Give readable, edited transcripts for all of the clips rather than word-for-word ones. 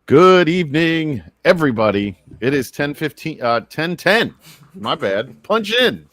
Good evening, everybody. It is 10:10. My bad. Punch in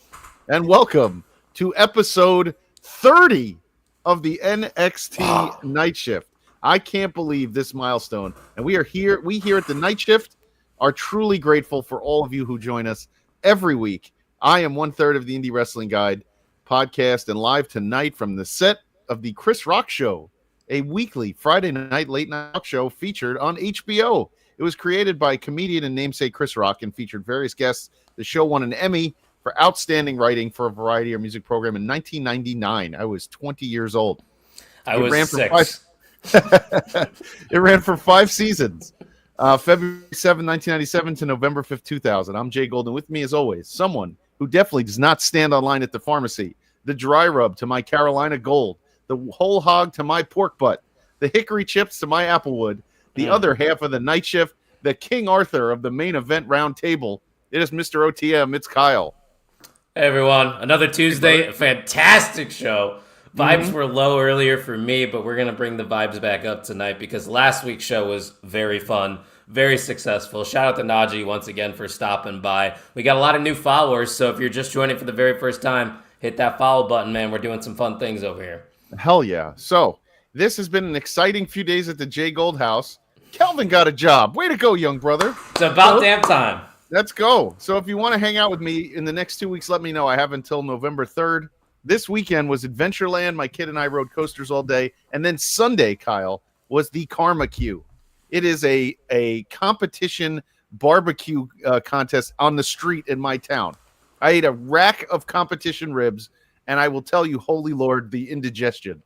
and welcome to episode 30 of the NXT Night Shift. I can't believe this milestone. And we here at the Night Shift are truly grateful for all of you who join us every week. I am 1/3 of the Indie Wrestling Guide podcast and live tonight from the set of the Chris Rock Show, a weekly Friday night late night show featured on HBO. It was created by comedian and namesake Chris Rock and featured various guests. The show won an Emmy for outstanding writing for a variety or music program in 1999. I was 20 years old. I was 6. It ran for 5 seasons, February 7, 1997 to November 5th, 2000. I'm Jay Golden. With me, as always, someone who definitely does not stand online at the pharmacy, the dry rub to my Carolina Gold, the whole hog to my pork butt, the hickory chips to my applewood, the other half of the Night Shift, the King Arthur of the main event round table. It is Mr. OTM. It's Kyle. Hey, everyone. Another Tuesday. A fantastic show. Vibes were low earlier for me, but we're going to bring the vibes back up tonight because last week's show was very fun, very successful. Shout out to Najee once again for stopping by. We got a lot of new followers, so if you're just joining for the very first time, hit that follow button, man. We're doing some fun things over here. Hell yeah. So this has been an exciting few days at the J Gold house. Kelvin got a job. Way to go, young brother. It's about damn time. Let's go. So if you want to hang out with me in the next 2 weeks, let me know. I have until November 3rd. This weekend was Adventureland. My kid and I rode coasters all day. And then Sunday, Kyle, was the Karma Q. It is a competition barbecue contest on the street in my town. I ate a rack of competition ribs, and I will tell you, holy Lord, the indigestion.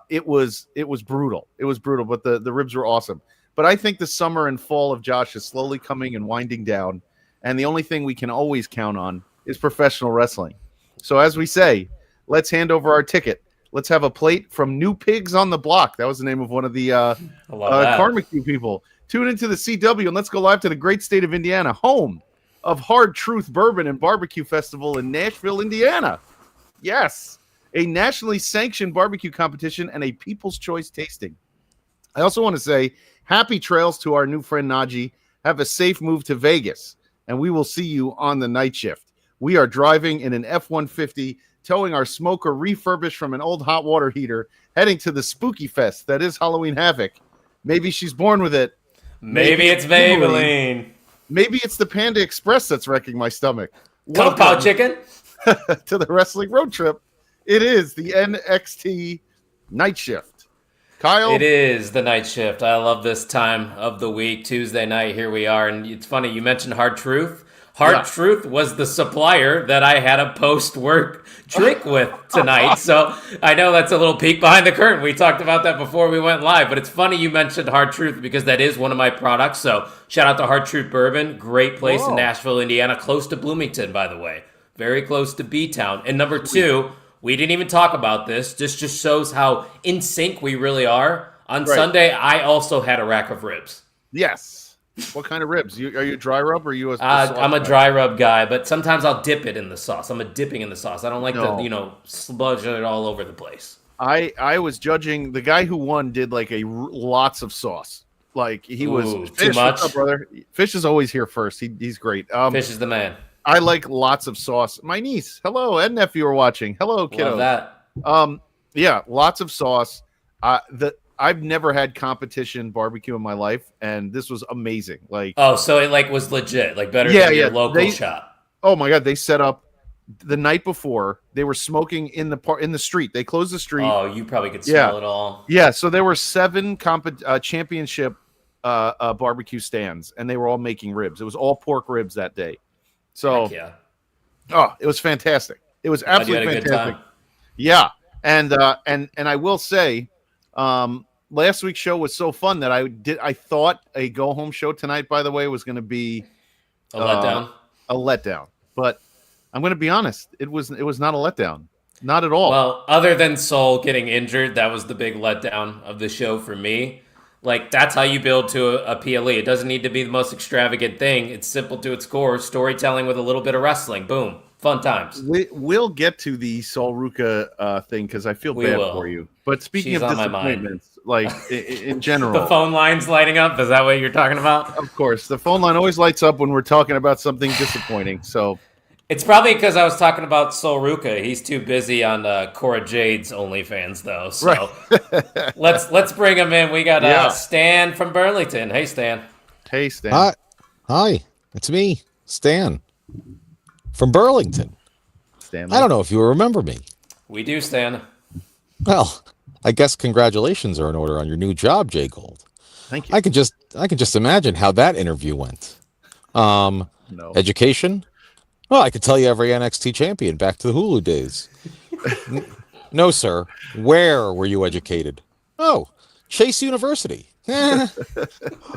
It was brutal. It was brutal, but the ribs were awesome. But I think the summer and fall of Josh is slowly coming and winding down, and the only thing we can always count on is professional wrestling. So as we say, let's hand over our ticket. Let's have a plate from New Pigs on the Block. That was the name of one of the Karma Q people. Tune into the CW, and let's go live to the great state of Indiana, home of Hard Truth Bourbon and Barbecue Festival in Nashville, Indiana. Yes, a nationally sanctioned barbecue competition and a People's Choice tasting. I also want to say happy trails to our new friend Najee. Have a safe move to Vegas, and we will see you on the Night Shift. We are driving in an F-150, towing our smoker refurbished from an old hot water heater, heading to the Spooky Fest that is Halloween Havoc. Maybe she's born with it. Maybe it's Maybelline. Maybe it's the Panda Express that's wrecking my stomach. Kung Pao chicken. To the wrestling road trip. It is the NXT Night Shift. Kyle? It is the Night Shift. I love this time of the week. Tuesday night, here we are. And it's funny, you mentioned Hard Truth. Hard Truth was the supplier that I had a post-work drink with tonight. So I know that's a little peek behind the curtain. We talked about that before we went live. But it's funny you mentioned Hard Truth because that is one of my products. So shout out to Hard Truth Bourbon. Great place in Nashville, Indiana. Close to Bloomington, by the way. Very close to B-Town. And number 2, we didn't even talk about this. This just shows how in sync we really are. On Sunday, I also had a rack of ribs. Yes. What kind of ribs? Are you a dry rub or are you I'm a dry rub guy, but sometimes I'll dip it in the sauce. I'm a dipping in the sauce. I don't like to, sludge it all over the place. I was judging. The guy who won did like lots of sauce. Like he was Fish, too much. What's up, brother? Fish is always here first. He's great. Fish is the man. I like lots of sauce. My niece, hello, and nephew are watching. Hello, kiddo. Love that. Yeah, lots of sauce. I've never had competition barbecue in my life, and this was amazing. Like, so it was legit, like better than your local shop. Oh my god, they set up the night before. They were smoking in the street. They closed the street. Oh, you probably could smell it all. Yeah, so there were 7 championship barbecue stands, and they were all making ribs. It was all pork ribs that day. So, it was fantastic. It was absolutely fantastic. Yeah, and I will say, last week's show was so fun that I thought a go-home show tonight, by the way, was going to be a letdown. A letdown, but I'm going to be honest, it was not a letdown, not at all. Well, other than Soul getting injured, that was the big letdown of the show for me. Like, that's how you build to a PLE. It doesn't need to be the most extravagant thing. It's simple to its core. Storytelling with a little bit of wrestling. Boom. Fun times. We'll get to the Sol Ruka thing because I feel bad for you. But speaking She's of on my mind. disappointments, like in general, The phone line's lighting up. Is that what you're talking about? of course, the phone line always lights up when we're talking about something disappointing. So It's probably because I was talking about Sol Ruka. He's too busy on Cora Jade's OnlyFans, though. So let's bring him in. We got Stan from Burlington. Hey, Stan. Hey, Stan. Hi, it's me, Stan, from Burlington. Stanley. I don't know if you remember me. We do, Stan. Well, I guess congratulations are in order on your new job, Jay Gold. Thank you. I can just imagine how that interview went. No. Education? Well, I could tell you every NXT champion back to the Hulu days. No, sir. Where were you educated? Oh, Chase University.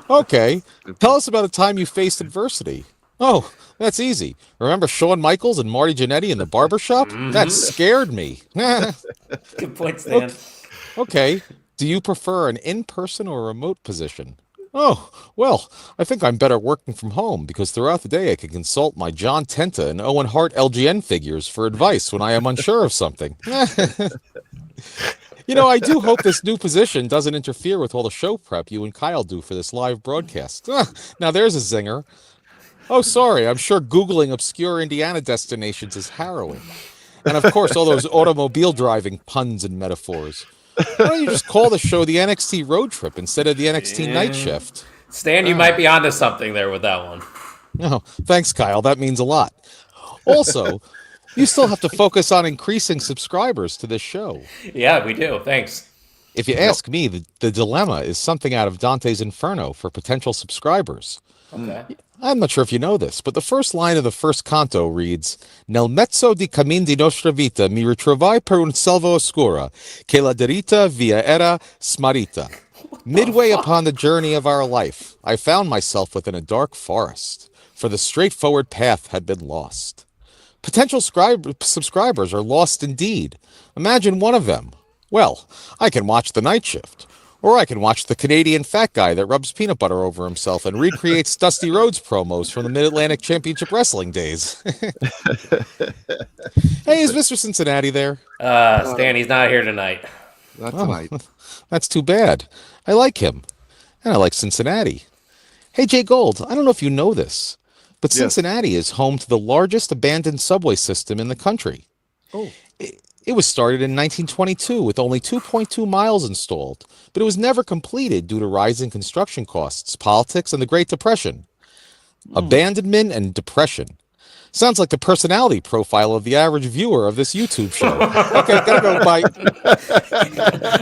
Okay. Tell us about a time you faced adversity. Oh, that's easy. Remember Shawn Michaels and Marty Jannetty in the barbershop? That scared me. Good point, Stan. Okay. Do you prefer an in-person or a remote position? Oh, well, I think I'm better working from home because throughout the day I can consult my John Tenta and Owen Hart LGN figures for advice when I am unsure of something. You know, I do hope this new position doesn't interfere with all the show prep you and Kyle do for this live broadcast. Now there's a zinger. Oh, sorry, I'm sure Googling obscure Indiana destinations is harrowing. And of course, all those automobile driving puns and metaphors. Why don't you just call the show the NXT Road Trip instead of the NXT Night Shift? Stan, you might be onto something there with that one. Oh, thanks, Kyle. That means a lot. Also, you still have to focus on increasing subscribers to this show. Yeah, we do. Thanks. If you ask me, the dilemma is something out of Dante's Inferno for potential subscribers. Okay. I'm not sure if you know this, but the first line of the first canto reads, Nel mezzo di cammin di nostra vita mi ritrovai per un selva oscura, che la diritta via era smarrita. Midway upon the journey of our life, I found myself within a dark forest, for the straightforward path had been lost. Potential subscribers are lost indeed. Imagine one of them. Well, I can watch the night shift. Or I can watch the Canadian fat guy that rubs peanut butter over himself and recreates Dusty Rhodes promos from the Mid-Atlantic Championship Wrestling days. Hey, is Mr. Cincinnati there? Stan, he's not here tonight. Not tonight. That's too bad. I like him. And I like Cincinnati. Hey, Jay Gold, I don't know if you know this, but Cincinnati is home to the largest abandoned subway system in the country. Oh. It was started in 1922 with only 2.2 miles installed, but it was never completed due to rising construction costs, politics, and the Great Depression. Abandonment and depression. Sounds like the personality profile of the average viewer of this YouTube show. Okay, gotta go, bye.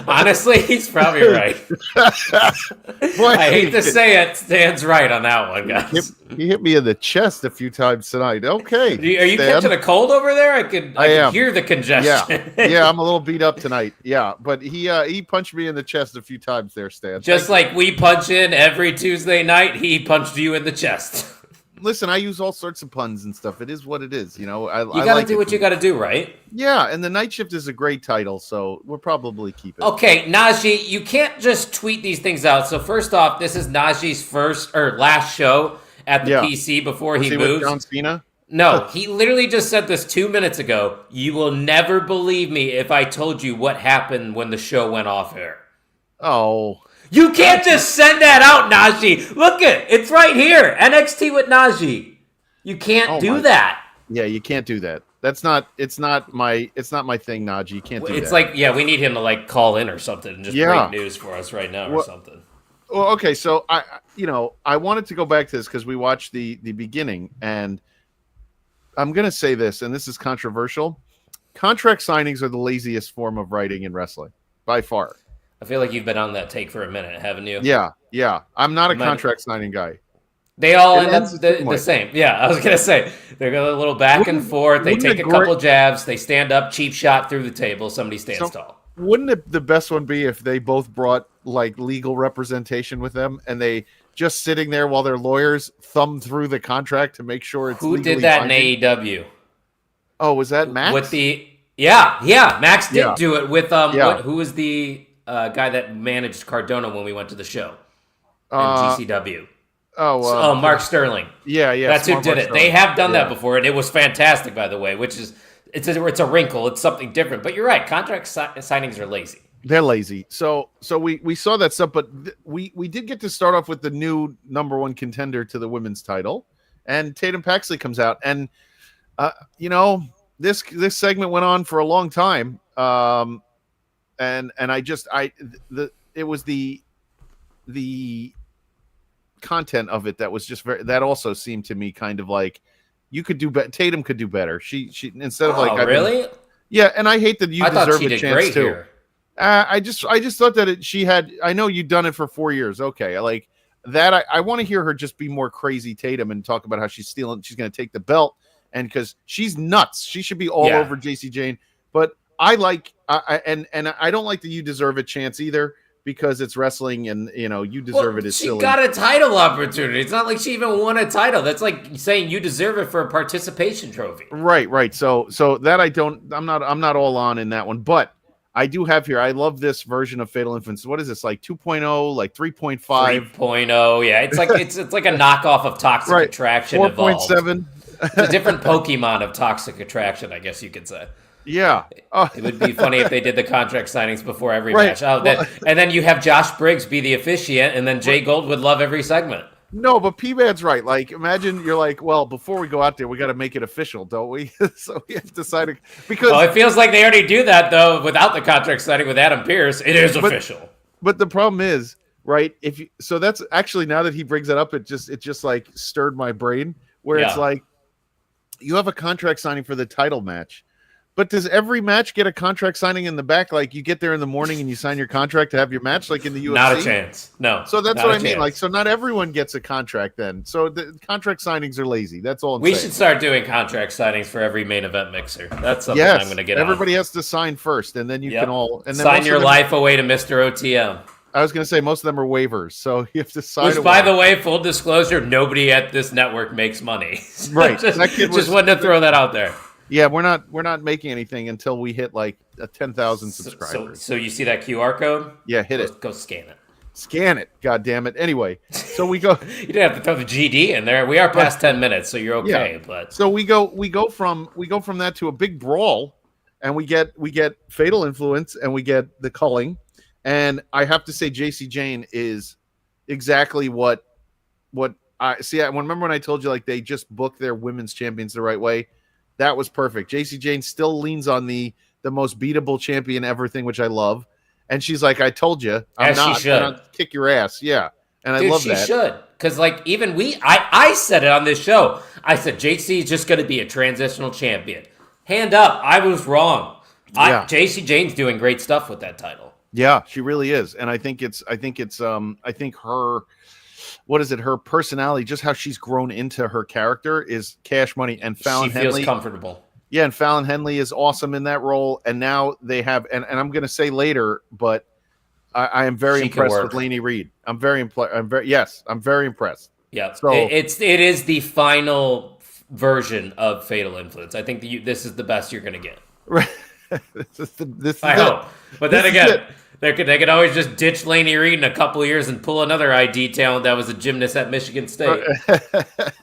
Honestly, he's probably right. I hate to say it, Stan's right on that one, guys. He hit me in the chest a few times tonight. Okay. Are you catching a cold over there? I can hear the congestion. Yeah, I'm a little beat up tonight. Yeah, but he punched me in the chest a few times there, Stan. Just like we punch in every Tuesday night, he punched you in the chest. Listen, I use all sorts of puns and stuff. It is what it is, you know. You got to do what you got to do, right? Yeah, and the Night Shift is a great title, so we'll probably keep it. Okay, Najee, you can't just tweet these things out. So first off, this is Najee's first or last show at the PC before he moves. With John Cena? No, he literally just said this 2 minutes ago. You will never believe me if I told you what happened when the show went off air. Oh. You can't just send that out, Najee. Look it's right here. NXT with Najee. You can't do that. Yeah, you can't do that. It's not my thing, Najee. You can't do that. It's like, we need him to like call in or something and just break news for us right now or something. Well, okay, so I wanted to go back to this because we watched the beginning, and I'm gonna say this, and this is controversial. Contract signings are the laziest form of writing in wrestling, by far. I feel like you've been on that take for a minute, haven't you? Yeah. I'm not a contract signing guy. They all end up the same. Yeah, I was going to say. They go a little back and forth. They take a couple jabs. They stand up, cheap shot through the table. Somebody stands tall. Wouldn't the best one be if they both brought like legal representation with them and they just sitting there while their lawyers thumb through the contract to make sure it's legally did that binding? in AEW? Oh, was that Max? With Max did do it with who was the guy that managed Cardona when we went to the show in GCW. Mark Sterling. Yeah. That's who did it. They have done that Yeah. before, and it was fantastic, by the way. Which is it's a wrinkle. It's something different. But you're right. Contract signings are lazy. They're lazy. So we saw that stuff, but we did get to start off with the new number one contender to the women's title, and Tatum Paxley comes out, and this segment went on for a long time, and it was the content of it that was just that also seemed to me kind of like you could do better. Tatum could do better. She instead of really. Yeah, and I hate that you deserve a chance too. Here. I just thought that she had. I know you've done it for 4 years. Okay, like that. I want to hear her just be more crazy Tatum and talk about how she's stealing. She's going to take the belt, and because she's nuts, she should be all over JC Jane. But I like, and I don't like the you deserve a chance either because it's wrestling, and you deserve it. Is she silly. got a title opportunity. It's not like she even won a title. That's like saying you deserve it for a participation trophy. Right. So that I'm not all on in that one, but. I do have here. I love this version of Fatal Influence. What is this, like 2.0, like 3.5? 3.0, yeah. It's like it's like a knockoff of Toxic Attraction 4.7. It's a different Pokemon of Toxic Attraction, I guess you could say. Yeah. It would be funny if they did the contract signings before every match. And then you have Josh Briggs be the officiant, and then Jay Gold would love every segment. No, but P-Man's right. Like, imagine you're like, well, before we go out there, we got to make it official, don't we? So we have to decide because. Well, it feels like they already do that though without the contract signing with Adam Pearce. It is official. But the problem is, right? So that's actually now that he brings that up, it just like stirred my brain where it's like you have a contract signing for the title match. But does every match get a contract signing in the back? Like you get there in the morning and you sign your contract to have your match, like in the UFC? Not a chance. No. So that's what I mean. Like, so not everyone gets a contract then. So the contract signings are lazy. That's all I'm saying. We should start doing contract signings for every main event mixer. That's something I'm going to get everybody has to sign first, and then you can all and then sign your life away to Mr. OTM. I was going to say most of them are waivers, so you have to sign. Which, by the way, full disclosure, nobody at this network makes money. Right. just wanted to throw that out there. Yeah, we're not making anything until we hit like 10,000 subscribers. So you see that QR code? Yeah, hit it. Go scan it. Scan it. God damn it. Anyway, so we go. You didn't have to throw the GD in there. We are past 10 minutes, so you're okay. Yeah. But so we go from that to a big brawl, and we get Fatal Influence, and we get the culling, and I have to say JC Jane is exactly what I see. I remember when I told you like they just booked their women's champions the right way. That was perfect. JC Jane still leans on the most beatable champion ever thing, which I love. And she's like, I told you, I'm gonna kick your ass. Yeah. And I love that. She should. Because like even I said it on this show. I said JC is just gonna be a transitional champion. Hand up, I was wrong. JC Jane's doing great stuff with that title. Yeah, she really is. And I think her what is it? Her personality, just how she's grown into her character, is cash money. And Fallon Henley feels comfortable. Yeah, and Fallon Henley is awesome in that role. And now they have, and I'm going to say later, but I am very impressed with Lainey Reed. I'm very impressed. Yeah, so it is the final version of Fatal Influence. I think this is the best you're going to get. Right. I hope. But then again, they could always just ditch Lainey Reed in a couple of years and pull another ID talent that was a gymnast at Michigan State.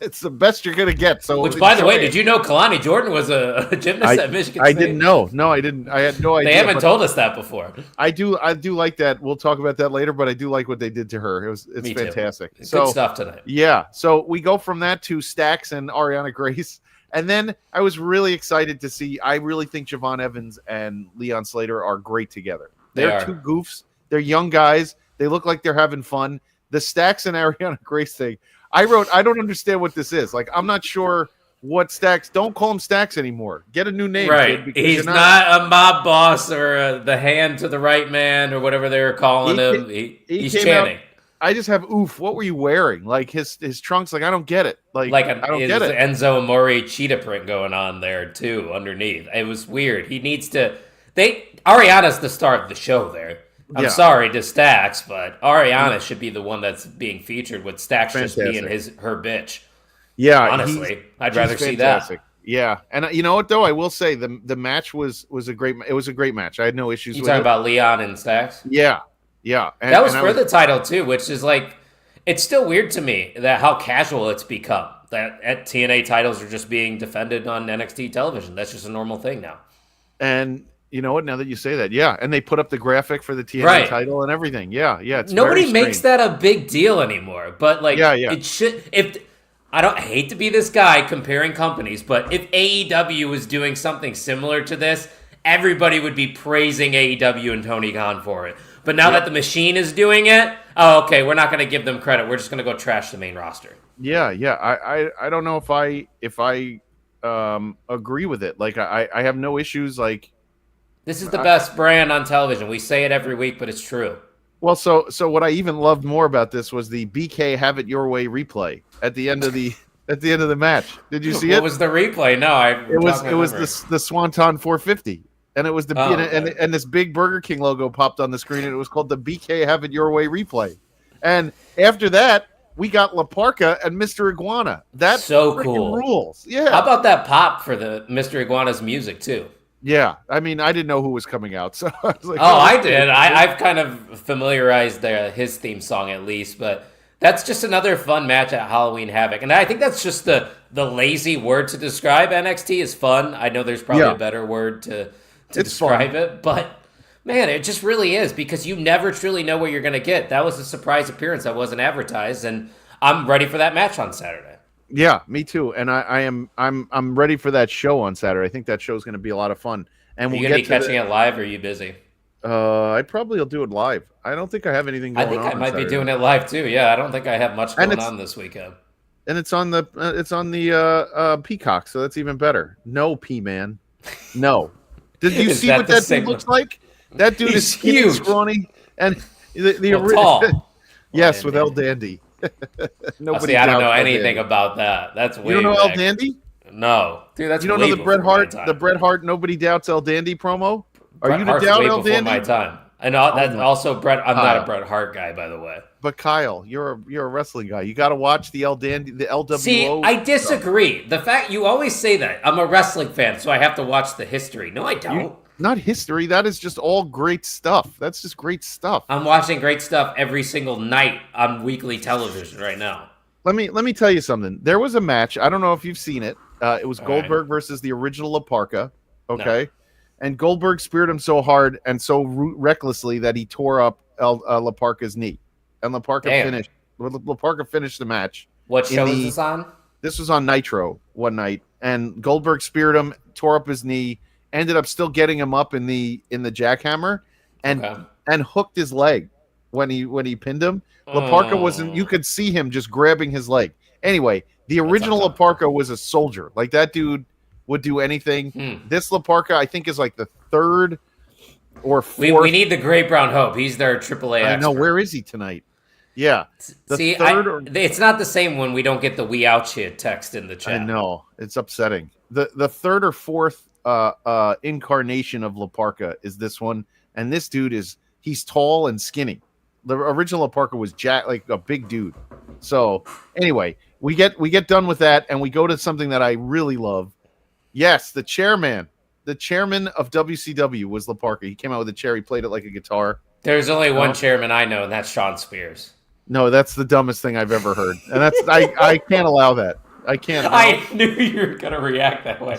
It's the best you're going to get. So, which, by the way, did you know Kalani Jordan was a gymnast at Michigan State? I didn't know. No, I didn't. I had no idea. They haven't told us that before. I do like that. We'll talk about that later, but I do like what they did to her. It's fantastic. Good stuff tonight. Yeah. So we go from that to Stax and Ariana Grace. And then I was really excited to see, I really think Javon Evans and Leon Slater are great together. They're two goofs. They're young guys. They look like they're having fun. The Stax and Ariana Grace thing, I don't understand what this is. Like, I'm not sure what Stax. Don't call him Stax anymore. Get a new name. Right. Kid, he's not a mob boss or the hand to the right man or whatever they were calling him. He's chanting. I just have oof. What were you wearing? Like his trunks. Like I don't get it. I don't get it. Enzo Amore cheetah print going on there too underneath. It was weird. He needs to. Ariana's the star of the show there. I'm sorry to Stax, but Ariana should be the one that's being featured with Stax just being her bitch. Yeah, honestly, I'd rather see that. Yeah, and you know what though, I will say the match was a great. It was a great match. I had no issues. You talking about Leon and Stax? Yeah. Yeah, that was for the title too, which is like It's still weird to me that how casual it's become. That TNA titles are just being defended on NXT television. That's just a normal thing now. And you know what? Now that you say that, yeah, and they put up the graphic for the TNA title and everything. Yeah, it's nobody very makes that a big deal anymore. But like, it should. If I hate to be this guy comparing companies, but if AEW was doing something similar to this, everybody would be praising AEW and Tony Khan for it. But now that the Machine is doing it, okay, we're not going to give them credit. We're just going to go trash the main roster. Yeah. I don't know if I agree with it. Like I have no issues. Like this is the best brand on television. We say it every week, but it's true. Well, so what I even loved more about this was the BK Have It Your Way replay at the end of the match. Did you see it? What was the replay? No, it was the Swanton 450. And it was and this big Burger King logo popped on the screen, and it was called the BK Have It Your Way replay. And after that, we got La Parka and Mr. Iguana. That's so cool. Rules. Yeah. How about that pop for the Mr. Iguana's music too? Yeah. I mean, I didn't know who was coming out, so I was like, I did. I've kind of familiarized his theme song at least, but that's just another fun match at Halloween Havoc. And I think that's just the lazy word to describe NXT is fun. I know there's probably a better word to describe it, but man, it just really is because you never truly know what you're going to get. That was a surprise appearance that wasn't advertised, and I'm ready for that match on Saturday. Yeah, me too. And I'm ready for that show on Saturday. I think that show is going to be a lot of fun. And are you going to be catching it live, or are you busy? I probably will do it live. I don't think I have anything going on. I think I might be doing it live too. Yeah, I don't think I have much going on this weekend. And it's on the Peacock, so that's even better. No, P-Man. No. Did you see what that dude looks like? That dude is huge, scrawny, and the tall. Yes, with El Dandy. Nobody. I don't know anything about that. That's way. You don't know El Dandy? No, dude. That's you don't know the Bret Hart. Nobody doubts El Dandy promo. Are you to doubt El Dandy? My time. And that's also Bret. I'm not a Bret Hart guy, by the way. But Kyle, you're a wrestling guy. You got to watch the El Dandy, the LWO. See, I disagree. The fact you always say that I'm a wrestling fan, so I have to watch the history. No, I don't. Not history. That is just all great stuff. That's just great stuff. I'm watching great stuff every single night on weekly television right now. Let me tell you something. There was a match. I don't know if you've seen it. It was Goldberg versus the original La Parka. Okay. No. And Goldberg speared him so hard and so recklessly that he tore up La Parka's knee. And La Parka finished. La Parka finished the match. What show was this on? This was on Nitro one night, and Goldberg speared him, tore up his knee, ended up still getting him up in the jackhammer, and hooked his leg when he pinned him. La Parka wasn't. You could see him just grabbing his leg. Anyway, the original La Parka was a soldier. Like that dude would do anything. This La Parka, I think, is like the third or fourth. We need the Great Brown Hope. He's their AAA expert. I know. Where is he tonight? Yeah. It's not the same when we don't get the "we out here" text in the chat. I know. It's upsetting. The third or fourth incarnation of La Parka is this one, and this dude he's tall and skinny. The original La Parka was like a big dude. So anyway, we get done with that, and we go to something that I really love. Yes, the chairman of WCW was La Parka. He came out with a chair. He played it like a guitar. There's only one chairman I know, and that's Sean Spears. No, that's the dumbest thing I've ever heard, and that's I can't allow that. I can't. I knew you were gonna react that way.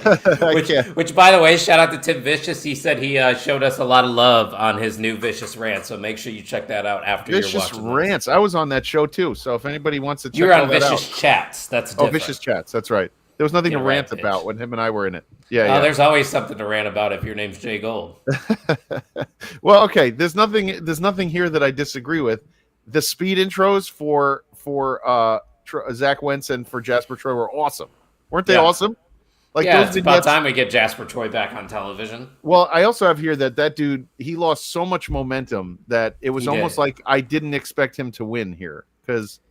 Which, by the way, shout out to Tim Vicious. He said he showed us a lot of love on his new Vicious Rant. So make sure you check that out after you're watching. Vicious Rants. I was on that show too. So if anybody wants to check you're on that Vicious out. Chats. That's different. Vicious Chats. That's right. There was nothing to rant about when him and I were in it. Yeah. There's always something to rant about if your name's Jay Gold. Well, okay. There's nothing here that I disagree with. The speed intros for Zach Wentz and for Jasper Troy were awesome. Weren't they awesome? Like those it's about time we get Jasper Troy back on television. Well, I also have here that dude, he lost so much momentum that it was almost like I didn't expect him to win here because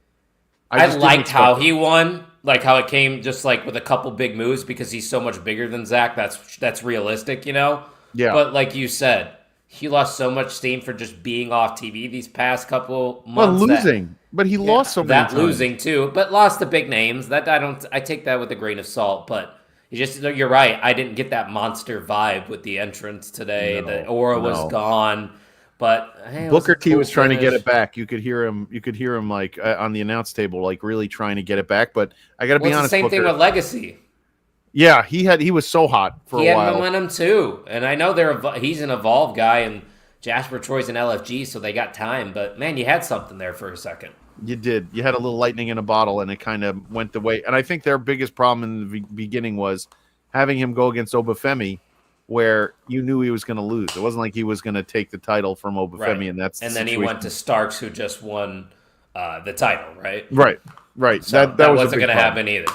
I liked how he won, like how it came just like with a couple big moves because he's so much bigger than Zach. That's realistic, you know? Yeah. But like you said, he lost so much steam for just being off TV these past couple months. Well, losing. But he lost so many times. Losing too, but lost the big names. That I take that with a grain of salt, but you're right. I didn't get that monster vibe with the entrance today. The aura was gone. But hey, Booker T cool was trying to get finish. it back. You could hear him. You could hear him like on the announce table, like really trying to get it back. But I got to Well, be it's the honest, same Booker. thing with Legacy. Yeah, he was so hot for He a had while. momentum too, and I know he's an evolved guy, and Jasper Troy's an LFG, so they got time. But man, you had something there for a second. You did. You had a little lightning in a bottle, and it kind of went the way. And I think their biggest problem in the beginning was having him go against Obafemi, where you knew he was going to lose. It wasn't like he was going to take the title from Obafemi, Right. and that's and the then he situation. went to Starks, who just won the title, right? Right. So that was wasn't going to happen either.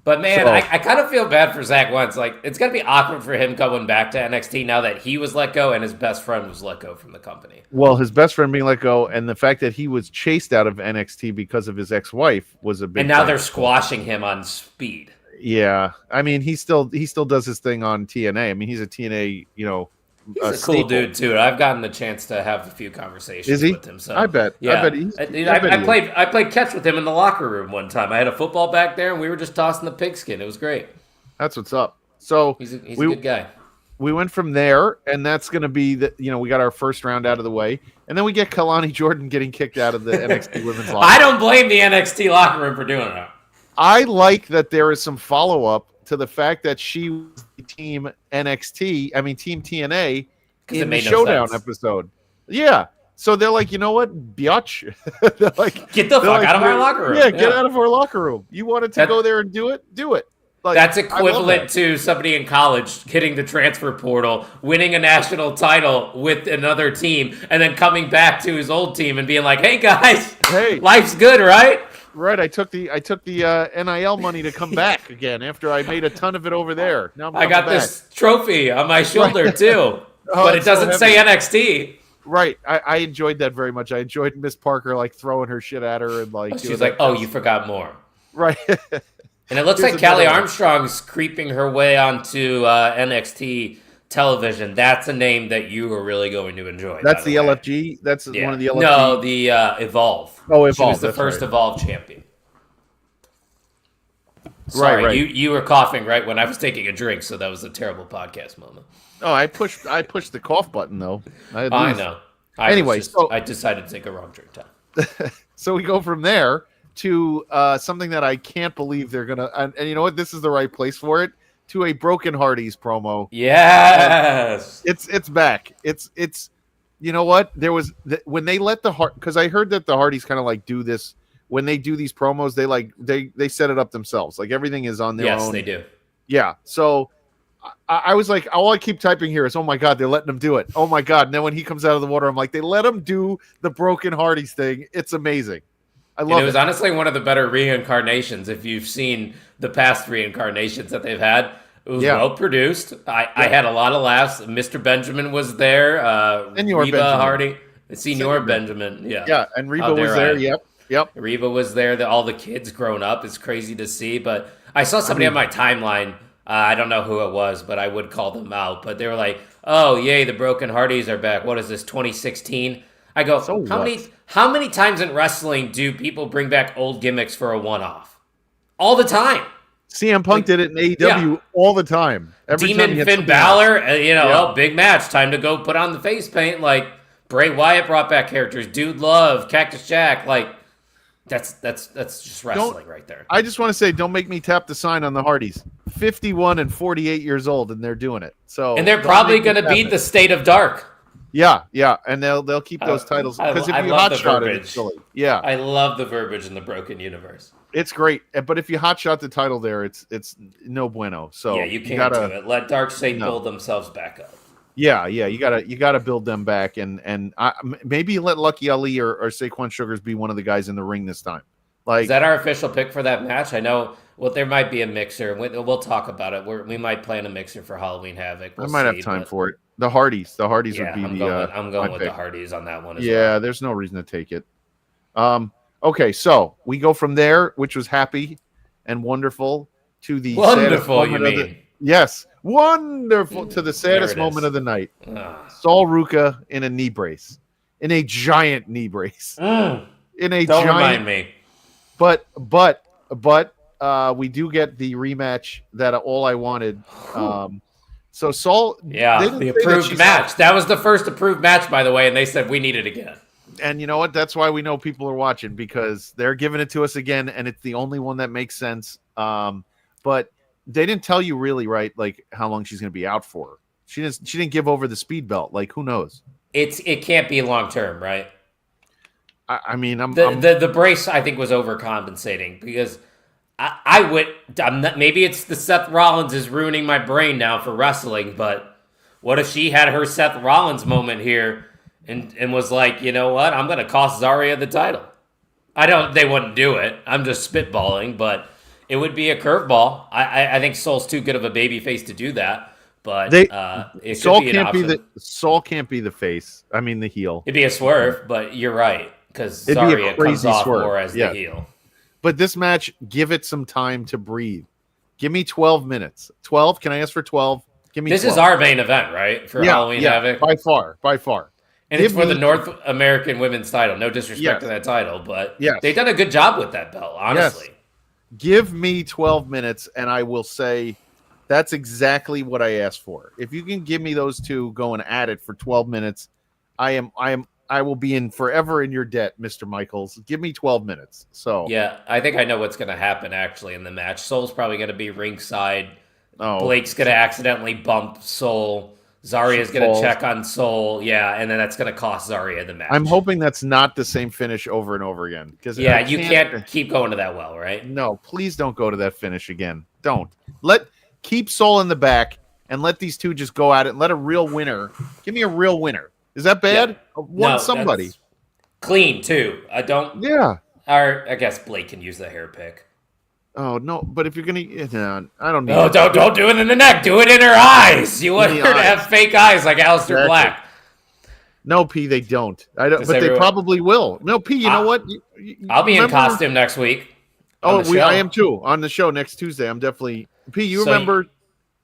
But man, So- I kind of feel bad for Zach Wentz. Like, it's going to be awkward for him going back to NXT now that he was let go and his best friend was let go from the company. Well, his best friend being let go, and the fact that he was chased out of NXT because of his ex-wife was a big. And now thing. they're squashing him on speed. Yeah, I mean, he still does his thing on TNA. I mean, he's a TNA, He's a cool staple. dude too. I've gotten the chance to have a few conversations Is he? with him. So I bet. Yeah, I bet he's. Dude, I bet I he played. I played catch with him in the locker room one time. I had a football back there, and we were just tossing the pigskin. It was great. That's what's up. So He's a we, good guy. We went from there, and that's going to be the. We got our first round out of the way, and then we get Kalani Jordan getting kicked out of the NXT Women's Locker. I don't blame the NXT locker room for doing that. I like that there is some follow up to the fact that she was the Team NXT. I mean, Team TNA it in the made no Showdown sense. episode. Yeah. So they're like, you know what, biatch? They're like, Get the they're fuck like, out of our locker room. Yeah, get out of our locker room. You wanted to That- go there and do it? Do it. Like, That's I love equivalent that. to somebody in college hitting the transfer portal, winning a national title with another team, and then coming back to his old team and being like, "Hey guys, Hey. life's good, right?" Right, I took the NIL money to come back again after I made a ton of it over there. Now I'm I got coming back. this trophy on my shoulder too, Oh, but it it's so doesn't say NXT. Right, I enjoyed that very much. I enjoyed Miss Parker like throwing her shit at her and like. doing She's like, that "Oh, stuff. you forgot more." Right. And it looks Here's like Callie another one. Armstrong's creeping her way onto NXT television. That's a name that you are really going to enjoy. That's by the way. LFG. That's Yeah. one of the LFG. No, the Evolve. Oh, She Evolve, was the that's first right. Evolve champion. Sorry, right. You were coughing right when I was taking a drink, so that was a terrible podcast moment. Oh, I pushed the cough button though. I know. Anyway, so- I decided to take a wrong drink time. So we go from there to something that I can't believe they're gonna. And you know what? This is the right place for it. To a Broken Hardys promo. Yes. It's back. It's you know what? There was when they let the Hard, because I heard that the Hardys kind of like do this when they do these promos. They set it up themselves. Like everything is on their Yes, own. they do. Yeah. So I was like, all I keep typing here is, oh my God, they're letting him do it. Oh my God. And then when he comes out of the water, I'm like, they let him do the Broken Hardys thing. It's amazing. I And love it was it. honestly one of the better reincarnations. If you've seen the past reincarnations that they've had, it was Yeah. well produced. I had a lot of laughs. Mr. Benjamin was there. Senor Reba Benjamin. Hardy. Senor Senor Benjamin. Yeah. Yeah. And Reba How was dare there. I. Yep. Reba was there. All the kids grown up. It's crazy to see. But I saw somebody on my timeline. I don't know who it was, but I would call them out. But they were like, "Oh, yay, the Broken Hardys are back. What is this, 2016?" I go, So how many times in wrestling do people bring back old gimmicks for a one-off? All the time. CM Punk did it in AEW all the time. Every time he Demon had Finn something Balor, else. oh, big match. Time to go put on the face paint. Like, Bray Wyatt brought back characters. Dude Love, Cactus Jack. Like, that's just wrestling right there. I just want to say, don't make me tap the sign on the Hardys. 51 and 48 years old, and they're doing it. So, And they're don't probably make me going to tap beat it. the State of Dark. Yeah, and they'll keep those titles because if I you love the hotshot it, verbiage. it's silly. Yeah, I love the verbiage in the Broken Universe. it's great. But if you hotshot the title there, it's no bueno. So Yeah, you can't gotta, do it. Let Dark State No. build themselves back up. Yeah, you gotta build them back, and maybe let Lucky Ali or Saquon Sugars be one of the guys in the ring this time. Like Is that our official pick for that match? I know. Well, there might be a mixer. We'll talk about it. We might plan a mixer for Halloween Havoc. I might have time for it. The Hardys Yeah, would be I'm my going with the pick. Hardys on that one as Yeah, well. there's no reason to take it. Okay, so we go from there, which was happy and wonderful, to the saddest Wonderful, you moment of mean? yes, wonderful to the saddest There it is. moment of the night. Ah. Saul Ruka in a knee brace, in a giant knee brace, Mm, in a don't giant. remind me. But we do get the rematch that all I wanted So Saul, Yeah, the approved match. That was the first approved match, by the way, and they said we need it again. And you know what? That's why we know people are watching, because they're giving it to us again, and it's the only one that makes sense. But they didn't tell you really, right? Like how long she's going to be out for. She didn't give over the speed belt. Like who knows? It can't be long term, right? I mean, the brace I think was overcompensating because maybe it's the Seth Rollins is ruining my brain now for wrestling, but what if she had her Seth Rollins moment here and was like, you know what, I'm going to cost Zarya the title? They wouldn't do it. I'm just spitballing, but it would be a curveball. I think Soul's too good of a babyface to do that, but Saul can't be the face. I mean the heel. It'd be a swerve, but you're right because Zarya comes off more as the heel. But this match, give it some time to breathe. Give me 12 minutes. 12? Can I ask for 12? Give me. This 12. is our main event, right? For Halloween Havoc, by far. And it's for the North American Women's title. No disrespect to that title, but they've done a good job with that belt, honestly. Yes. Give me 12 minutes, and I will say that's exactly what I asked for. If you can give me those two going at it for 12 minutes, I will be forever in your debt, Mr. Michaels. Give me 12 minutes. So yeah, I think I know what's going to happen actually in the match. Soul's probably going to be ringside. Oh, Blake's going to accidentally bump Soul. Zarya's going to check on Soul. Yeah, and then that's going to cost Zarya the match. I'm hoping that's not the same finish over and over again. You can't keep going to that well, right? No, please don't go to that finish again. Don't. Keep Soul in the back and let these two just go at it and let a real winner. Give me a real winner. Is that bad? Yeah. Somebody. Clean, too. I don't... Yeah. Or I guess Blake can use the hair pick. Oh, no. But if you're going to... I don't need it. Don't do it in the neck. Do it in her eyes. You want her to have fake eyes like Aleister Black. No, P, they don't. They probably will. No, P, you know what? I'll be in costume next week. I am too. On the show next Tuesday. I'm definitely... P, you remember...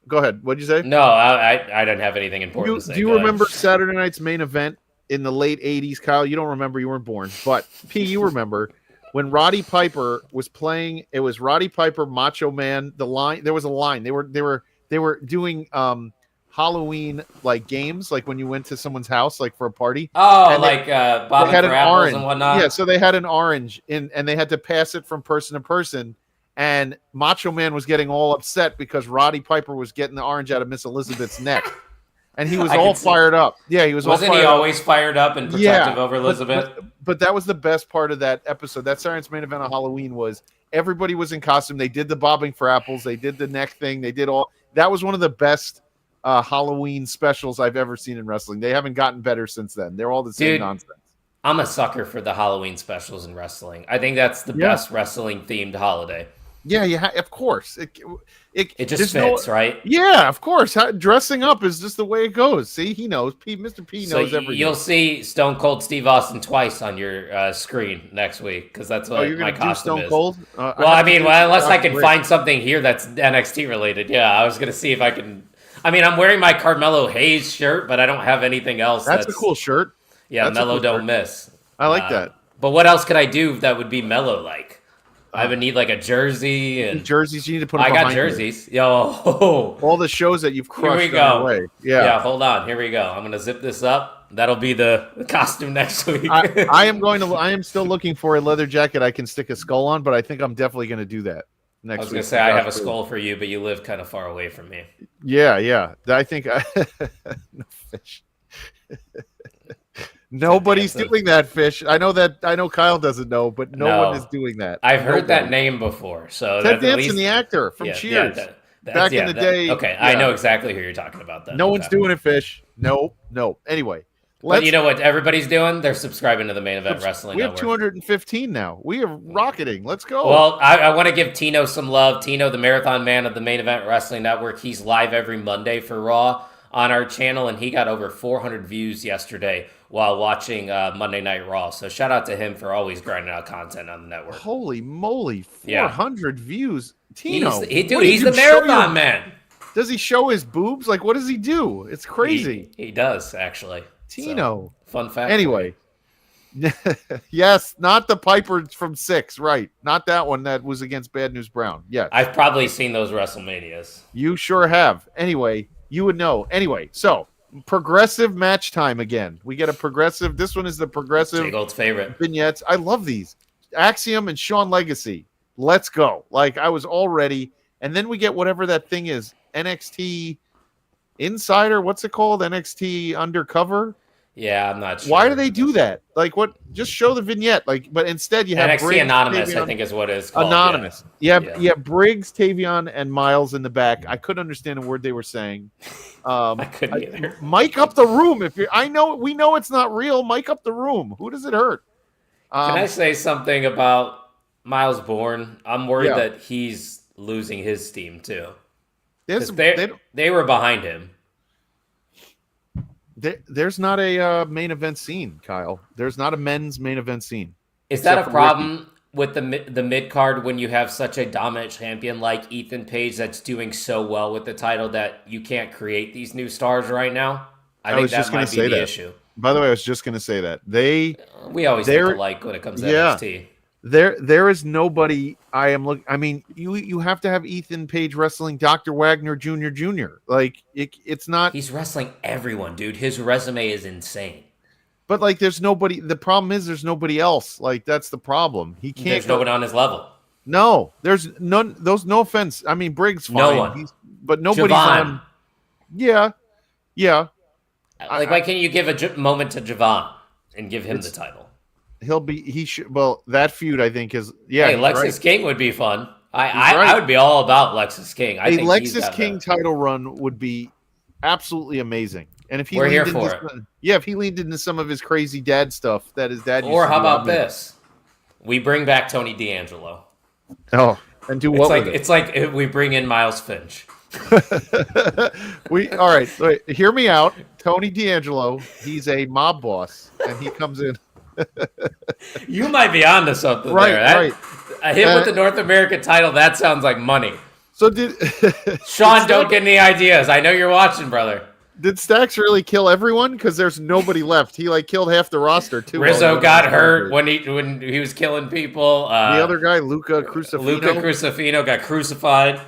Go ahead. What'd you say? No, I don't have anything important to say. Do you remember Saturday night's main event in the late 80s, Kyle? You don't remember. You weren't born. But, P, you remember when Roddy Piper was playing. It was Roddy Piper, Macho Man. The line. There was a line. They were doing Halloween like games, like when you went to someone's house, like for a party. Oh, and like Bob and apples and whatnot. Yeah, so they had an orange and they had to pass it from person to person. And Macho Man was getting all upset because Roddy Piper was getting the orange out of Miss Elizabeth's neck. And he was all fired up. Yeah, he was Wasn't he always fired up and protective over Elizabeth? But that was the best part of that episode. That Science main event on Halloween was everybody was in costume. They did the bobbing for apples. They did the neck thing. They did all. That was one of the best Halloween specials I've ever seen in wrestling. They haven't gotten better since then. They're all the same nonsense. I'm a sucker for the Halloween specials in wrestling. I think that's the best wrestling-themed holiday. Yeah, of course. It just fits, right? Yeah, of course. Dressing up is just the way it goes. See, he knows. Mr. P knows everything. You'll see Stone Cold Steve Austin twice on your screen next week because that's what you're my costume Stone Cold? is. Unless I can find something here that's NXT related. Yeah, I was going to see if I can. I mean, I'm wearing my Carmelo Hayes shirt, but I don't have anything else. That's a cool shirt. Yeah, Mellow don't miss. I like that. But what else could I do that would be Mellow like? I would need like a jersey and jerseys. You need to put them I got jerseys. Yo, all the shows that you've crushed. Here we go. Way. Yeah. Hold on. Here we go. I'm gonna zip this up. That'll be the costume next week. I am still looking for a leather jacket I can stick a skull on, but I think I'm definitely gonna do that next week. I was gonna say I have a skull for you, but you live kind of far away from me. Yeah. I think no fish. Nobody's doing that, Fish. I know Kyle doesn't know, but no one is doing that. I've heard that name before. So Ted Danson, the actor from Cheers. Back in the day. Okay, I know exactly who you're talking about then. No one's doing it, Fish. No. Anyway. But you know what everybody's doing? They're subscribing to the Main Event Wrestling Network. We have 215 now. We are rocketing. Let's go. Well, I want to give Tino some love. Tino, the marathon man of the Main Event Wrestling Network. He's live every Monday for Raw on our channel, and he got over 400 views yesterday while watching Monday Night Raw. So shout out to him for always grinding out content on the network. Holy moly, 400 views. Tino. He's the marathon man. Does he show his boobs? Like, what does he do? It's crazy. He does, actually. Tino. So, fun fact. Anyway. Yes, not the Piper from 6, right. Not that one that was against Bad News Brown. Yes. I've probably seen those WrestleManias. You sure have. Anyway, you would know. Anyway, so progressive match time again. We get a progressive. This one is the progressive Jay Gold's favorite vignettes. I love these. Axiom and Sean Legacy. Let's go. Like, I was all ready. And then we get whatever that thing is. NXT Insider. What's it called? NXT Undercover. Yeah, I'm not sure. Why do they do that? Like, what? Just show the vignette. Like, but instead you have NXT Briggs, Anonymous, Tavion, I think is what it is called. Anonymous. Yeah. You have Briggs, Tavion, and Miles in the back. I couldn't understand a word they were saying. I couldn't either. Mic up the room. We know it's not real. Mic up the room. Who does it hurt? Can I say something about Miles Bourne? I'm worried Yeah. that he's losing his steam too. There's, 'Cause they, they were behind him. there's not a main event scene, Kyle. There's not a men's main event scene. Is that a Except for problem with the mid card when you have such a dominant champion like Ethan Page that's doing so well with the title that you can't create these new stars right now? I think was that just gonna might be say the that. issue. By the way, I was just going to say that We always look alike when it comes to NXT. there is nobody. I mean, you have to have Ethan Page wrestling Dr. Wagner Jr. Like it's not. He's wrestling everyone, dude. His resume is insane. But like, there's nobody. The problem is there's nobody else. Like that's the problem. He can't. There's no one on his level. No, there's none. No offense. I mean, Briggs fine. No one. But nobody's Javon. on. Yeah. Like, why can't you give a moment to Javon and give him the title? He should. Well, that feud I think is. Yeah. Hey, he's Lexus right. King would be fun. right. I would be all about Lexus King. I A think he's Lexus got King title run would be absolutely amazing. And if he We're here leaned for into if he leaned into some of his crazy dad stuff that his dad used Or to how do, about this? We bring back Tony D'Angelo. Oh, and do what with it? It's like if we bring in Miles Finch. All right. Wait, hear me out. Tony D'Angelo, he's a mob boss, and he comes in. You might be onto something Right, there. right. A hit with the North American title, that sounds like money. So did Sean, don't get any ideas. I know you're watching, brother. Did Stax really kill everyone? Because there's nobody left. He like killed half the roster too. Rizzo got hurt when he was killing people. The other guy, Luca Crucifino, got crucified.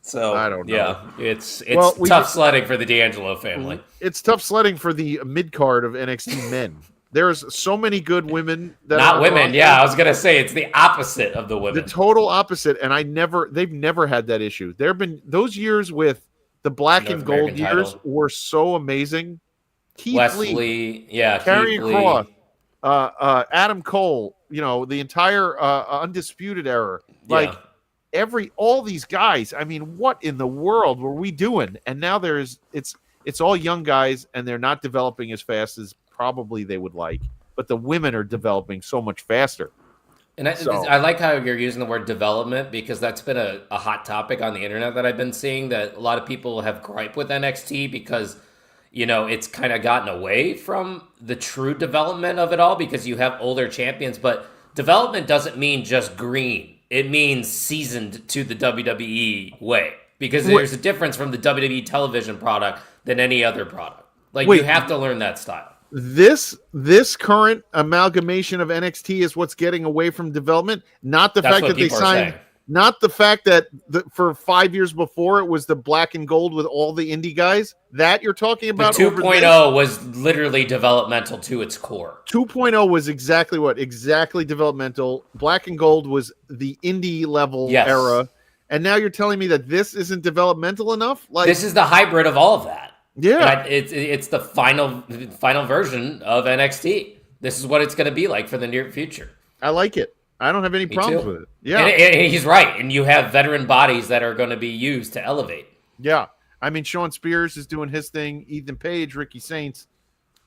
So I don't know. Yeah, it's Well, tough sledding for the D'Angelo family. It's tough sledding for the mid card of NXT men. There's so many good women that Not are women. on Yeah, there. I was gonna say it's the opposite of the women. The total opposite, and they've never had that issue. There have been those years with the black North and gold American years title. were so amazing. Keith Wesley, Lee, yeah, Karrion Keith Kross, Lee. Adam Cole, the entire Undisputed era. Like all these guys. I mean, what in the world were we doing? And now it's all young guys, and they're not developing as fast as probably they would like. But the women are developing so much faster. And I like how you're using the word development because that's been a hot topic on the internet that I've been seeing that a lot of people have gripe with NXT because, it's kind of gotten away from the true development of it all because you have older champions. But development doesn't mean just green. It means seasoned to the WWE way because there's a difference from the WWE television product than any other product. Like you have to learn that style. This current amalgamation of NXT is what's getting away from development, not the fact that they signed, not the fact that for 5 years before it was the black and gold with all the indie guys that you're talking about. The 2.0 was literally developmental to its core. 2.0 was exactly developmental. Black and gold was the indie level era, and now you're telling me that this isn't developmental enough. Like this is the hybrid of all of that. Yeah, it's the final version of NXT. This is what it's going to be like for the near future. I like it. I don't have any problems with it. Yeah, and he's right. And you have veteran bodies that are going to be used to elevate. Yeah, I mean, Sean Spears is doing his thing. Ethan Page, Ricky Saints.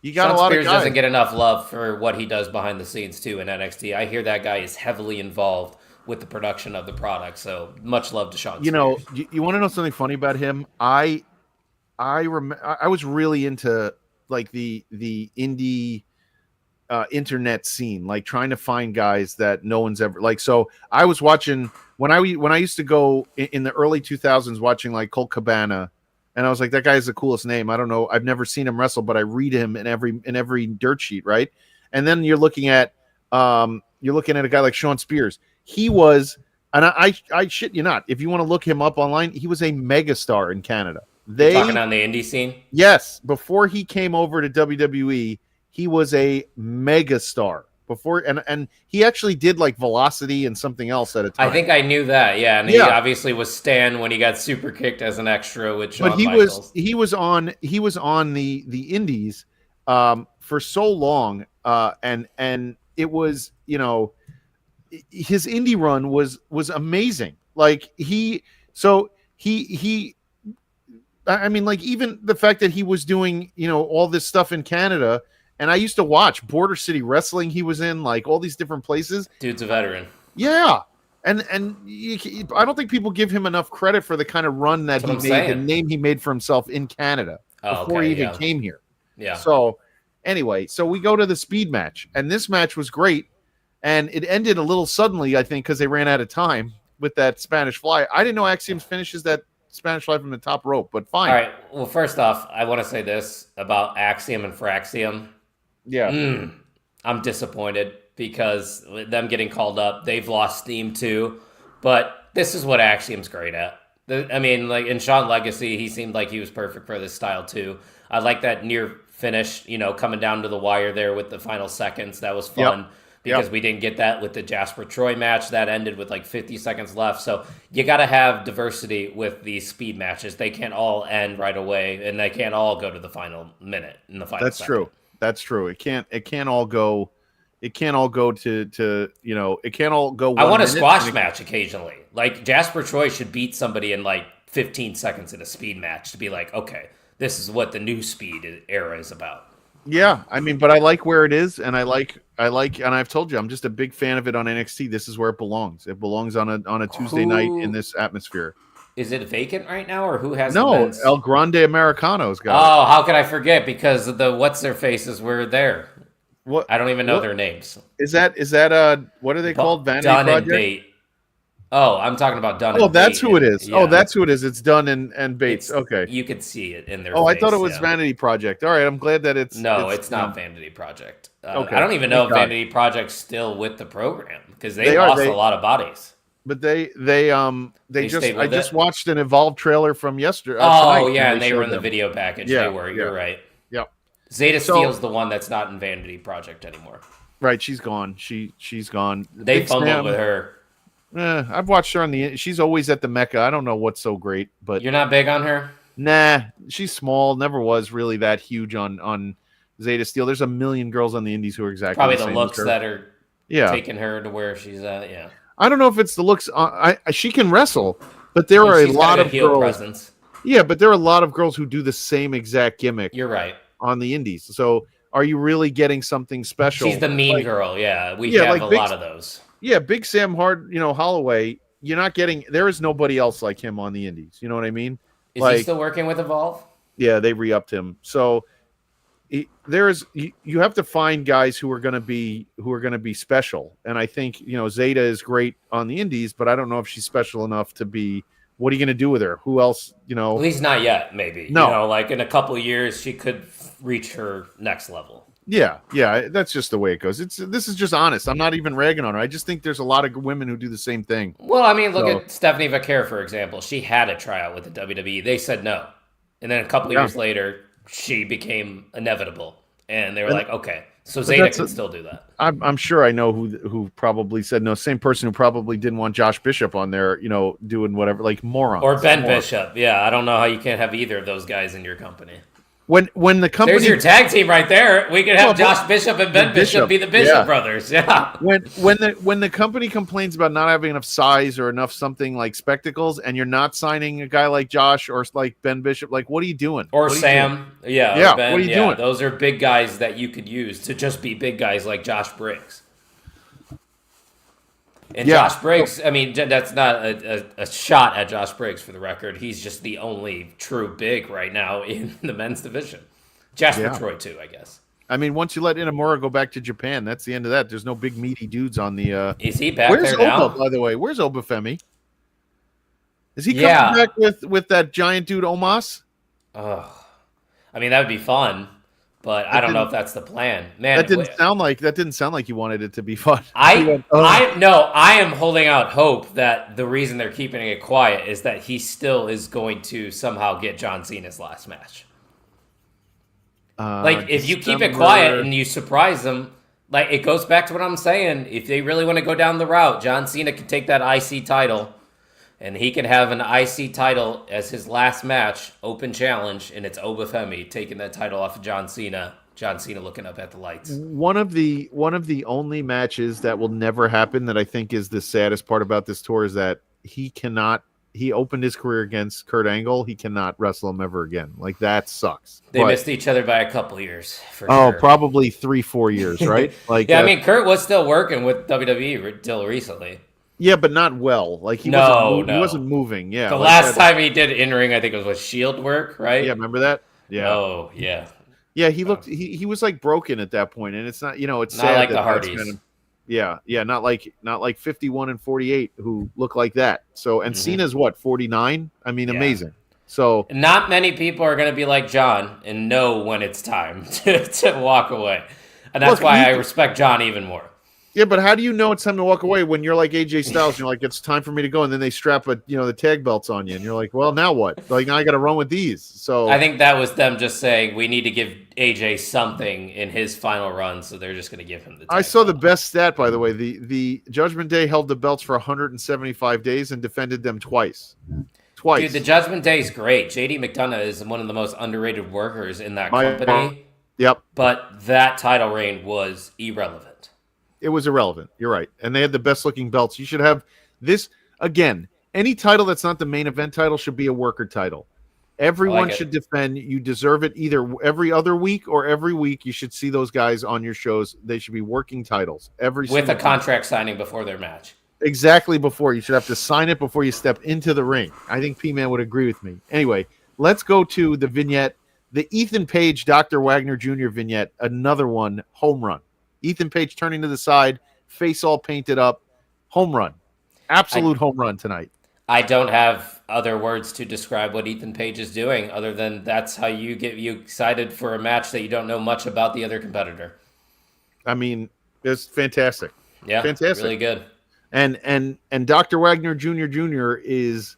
You got Sean a lot Spears of guys. doesn't get enough love for what he does behind the scenes too in NXT. I hear that guy is heavily involved with the production of the product. So much love to Sean. You want to know something funny about him? I was really into like the indie internet scene, like trying to find guys that no one's ever like. So I was watching when I used to go in the early 2000s watching like Colt Cabana, and I was like, that guy is the coolest name. I don't know, I've never seen him wrestle, but I read him in every dirt sheet, right? And then you're looking at a guy like Sean Spears. He was, and I shit you not, if you want to look him up online, he was a megastar in Canada. You're talking on the indie scene? Yes, before he came over to WWE, he was a mega star. Before and he actually did like Velocity and something else at a time. I think I knew that, yeah. And he Yeah. obviously was Stan when he got super kicked as an extra with Shawn But Michaels. he was on the indies for so long, and it was, you know, his indie run was amazing. Like he I mean, like, even the fact that he was doing, you know, all this stuff in Canada, and I used to watch Border City Wrestling. He was in, like, all these different places. Dude's a veteran. Yeah, and I don't think people give him enough credit for the kind of run that he made, the name he made for himself in Canada before he even came here. Yeah. So anyway, so we go to the speed match, and this match was great, and it ended a little suddenly, I think, because they ran out of time with that Spanish Fly. I didn't know Axiom finishes that Spanish Fly from the top rope, but fine. All right. Well, first off, I want to say this about Axiom and Fraxiom. Yeah. I'm disappointed because them getting called up, they've lost steam too. But this is what Axiom's great at. I mean, like in Shawn Legacy, he seemed like he was perfect for this style too. I like that near finish, you know, coming down to the wire there with the final seconds. That was fun. Yep. Because we didn't get that with the Jasper Troy match. That ended with like 50 seconds left. So you got to have diversity with these speed matches. They can't all end right away, and they can't all go to the final minute in the final second. True. That's true. It can't all go. It can't all go to you know. It can't all go. I want a squash match occasionally. Like Jasper Troy should beat somebody in like 15 seconds in a speed match to be like, okay, this is what the new speed era is about. Yeah, I mean, but I like where it is, and I like, and I've told you, I'm just a big fan of it on NXT. This is where it belongs. It belongs on a Tuesday night in this atmosphere. Is it vacant right now, or who has? No, El Grande Americano's got. Oh, how could I forget? Because the what's their faces were there. What? I don't even know their names. Is that what are they called? Vanity Dunn Project? and Bate. Oh, I'm talking about Dunn. Oh, and that's Bate. who it is. Yeah. Oh, that's who it is. It's Dunn and Bates. Okay. You could see it in their. Oh, face, I thought it was Vanity Project. All right, I'm glad that it's. No, it's not Vanity Project. Okay. I don't even know if Vanity Project's still with the program because they lost a lot of bodies. But they just watched an Evolve trailer from yesterday. Oh yeah, and they were in the video package. Yeah, they were. You're right. Yep. Zeta Steel's the one that's not in Vanity Project anymore. Right, she's gone. She's gone. They Big fumbled Sam, with her. I've watched her on she's always at the Mecca. I don't know what's so great, but you're not big on her. Nah, she's small. Never was really that huge on Zeta Steel. There's a million girls on the indies who are exactly probably the the looks that are taking her to where she's at. Yeah, I don't know if it's the looks. She can wrestle, but there are a lot of heel girls. Presence. Yeah, but there are a lot of girls who do the same exact gimmick. You're right. On the indies. So are you really getting something special? She's the mean girl. Yeah, we have a lot of those. Yeah, Big Sam Holloway. You're not getting. There is nobody else like him on the indies. You know what I mean? Is he still working with Evolve? Yeah, they re-upped him. So you have to find guys who are going to be special. And I think Zeta is great on the indies, but I don't know if she's special enough to be. What are you going to do with her? Who else? At least not yet. Maybe. No. Like in a couple of years, she could reach her next level. Yeah, that's just the way it goes. This is just honest. I'm not even ragging on her. I just think there's a lot of women who do the same thing. Well, I mean, look at Stephanie Vaquer, for example. She had a tryout with the WWE. They said no. And then a couple of years later, she became inevitable. And they were like, okay, so Zeta can still do that. I'm sure I know who probably said no. Same person who probably didn't want Josh Bishop on there, doing whatever, like moron. Or Ben Bishop. Yeah, I don't know how you can't have either of those guys in your company. When the company, there's your tag team right there. We could have Josh Bishop and Ben Bishop be the Bishop brothers. Yeah. When the company complains about not having enough size or enough something like spectacles, and you're not signing a guy like Josh or like Ben Bishop, like what are you doing? Or Sam, yeah. Or Ben, what are you doing? Those are big guys that you could use to just be big guys like Josh Briggs. And Josh Briggs, I mean, that's not a shot at Josh Briggs for the record. He's just the only true big right now in the men's division. Jasper Troy, too, I guess. I mean, once you let Inamura go back to Japan, that's the end of that. There's no big meaty dudes on the. Is he back there now? Where's Oba, by the way? Where's Obafemi? Is he coming back with that giant dude Omos? I mean, that would be fun. but I don't know if that's the plan. Man, That didn't sound like you wanted it to be fun. I am holding out hope that the reason they're keeping it quiet is that he still is going to somehow get John Cena's last match. Like, if you keep it quiet and you surprise them, like, it goes back to what I'm saying. If they really want to go down the route, John Cena can take that IC title, and he can have an IC title as his last match, open challenge, and it's Obafemi taking that title off of John Cena. John Cena looking up at the lights. One of the only matches that will never happen that I think is the saddest part about this tour is that he opened his career against Kurt Angle. He cannot wrestle him ever again. Like, that sucks. They missed each other by a couple years. For sure. Probably 3-4 years, right? Like, yeah, I mean, Kurt was still working with WWE until recently. Yeah, but not well. Like, he wasn't moving. Yeah, the last time he did in ring, I think it was with Shield work, right? Yeah, remember that? Yeah. Oh, yeah. Yeah, he looked. He was like broken at that point, and it's not. It's not sad like that the Hardys. Kind of, yeah, not like 51 and 48 who look like that. So, and Cena's what, 49? I mean, amazing. So, not many people are going to be like John and know when it's time to walk away, and that's why I respect John even more. Yeah, but how do you know it's time to walk away when you're like AJ Styles and you're like, it's time for me to go, and then they strap the tag belts on you, and you're like, well, now what? Like, now I got to run with these. So I think that was them just saying we need to give AJ something in his final run, so they're just going to give him the tag I saw belt. The best stat, by the way. The Judgment Day held the belts for 175 days and defended them twice. Dude, the Judgment Day is great. JD McDonough is one of the most underrated workers in that company. Yep. But that title reign was irrelevant. It was irrelevant. You're right. And they had the best looking belts. You should have this again. Any title that's not the main event title should be a worker title. Everyone should defend. You deserve it either every other week or every week. You should see those guys on your shows. They should be working titles with a contract signing before their match. Exactly before. You should have to sign it before you step into the ring. I think P-Man would agree with me. Anyway, let's go to the vignette. The Ethan Page, Dr. Wagner Jr. vignette. Another one. Home run. Ethan Page turning to the side, face all painted up, home run. Absolute home run tonight. I don't have other words to describe what Ethan Page is doing other than that's how you get you excited for a match that you don't know much about the other competitor. I mean, it's fantastic. Yeah, fantastic. Really good. And Dr. Wagner Jr. is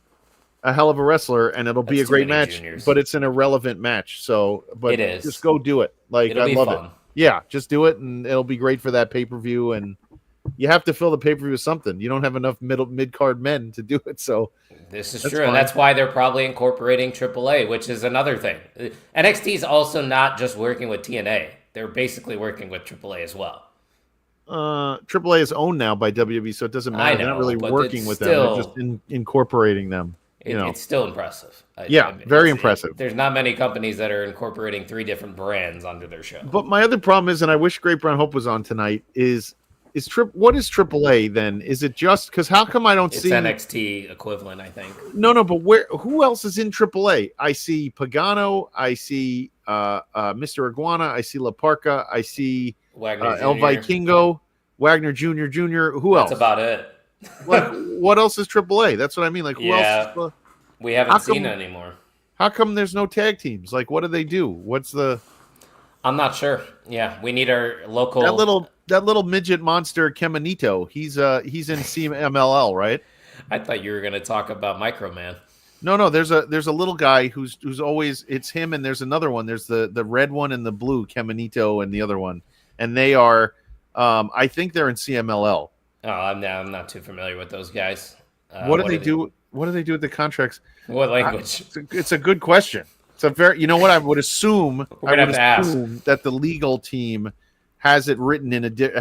a hell of a wrestler, and it'll be a great match, but it's an irrelevant match. So, but it is. Just go do it. Like, I love fun. it. Yeah, just do it, and it'll be great for that pay-per-view. And you have to fill the pay-per-view with something. You don't have enough mid-card men to do it. So this is true, and that's why they're probably incorporating AAA, which is another thing. NXT is also not just working with TNA; they're basically working with AAA as well. AAA is owned now by WWE, so it doesn't matter. They're not really working with them; they're just incorporating them. It's still impressive. Very impressive. There's not many companies that are incorporating 3 different brands under their show. But my other problem is, and I wish Great Brown Hope was on tonight, what is AAA then? Is it just because how come I don't see NXT equivalent? I think. No, but who else is in AAA? I see Pagano, I see Mr. Iguana, I see La Parca, I see El Vikingo, Wagner Jr. Who else? That's about it. Like, what else is AAA? That's what I mean. Like, who else? We haven't seen it anymore. How come there's no tag teams? Like, what do they do? What's the? I'm not sure. Yeah, we need our local. That little midget monster Kemanito. He's in CMLL, right? I thought you were going to talk about Microman. No. There's a little guy who's always, it's him, and there's another one. There's the red one and the blue Kemanito and the other one, and they are. I think they're in CMLL. Oh, I'm not too familiar with those guys. What do they do? What do they do with the contracts? What language? It's a good question. It's a very. You know what? I would assume. That the legal team has it written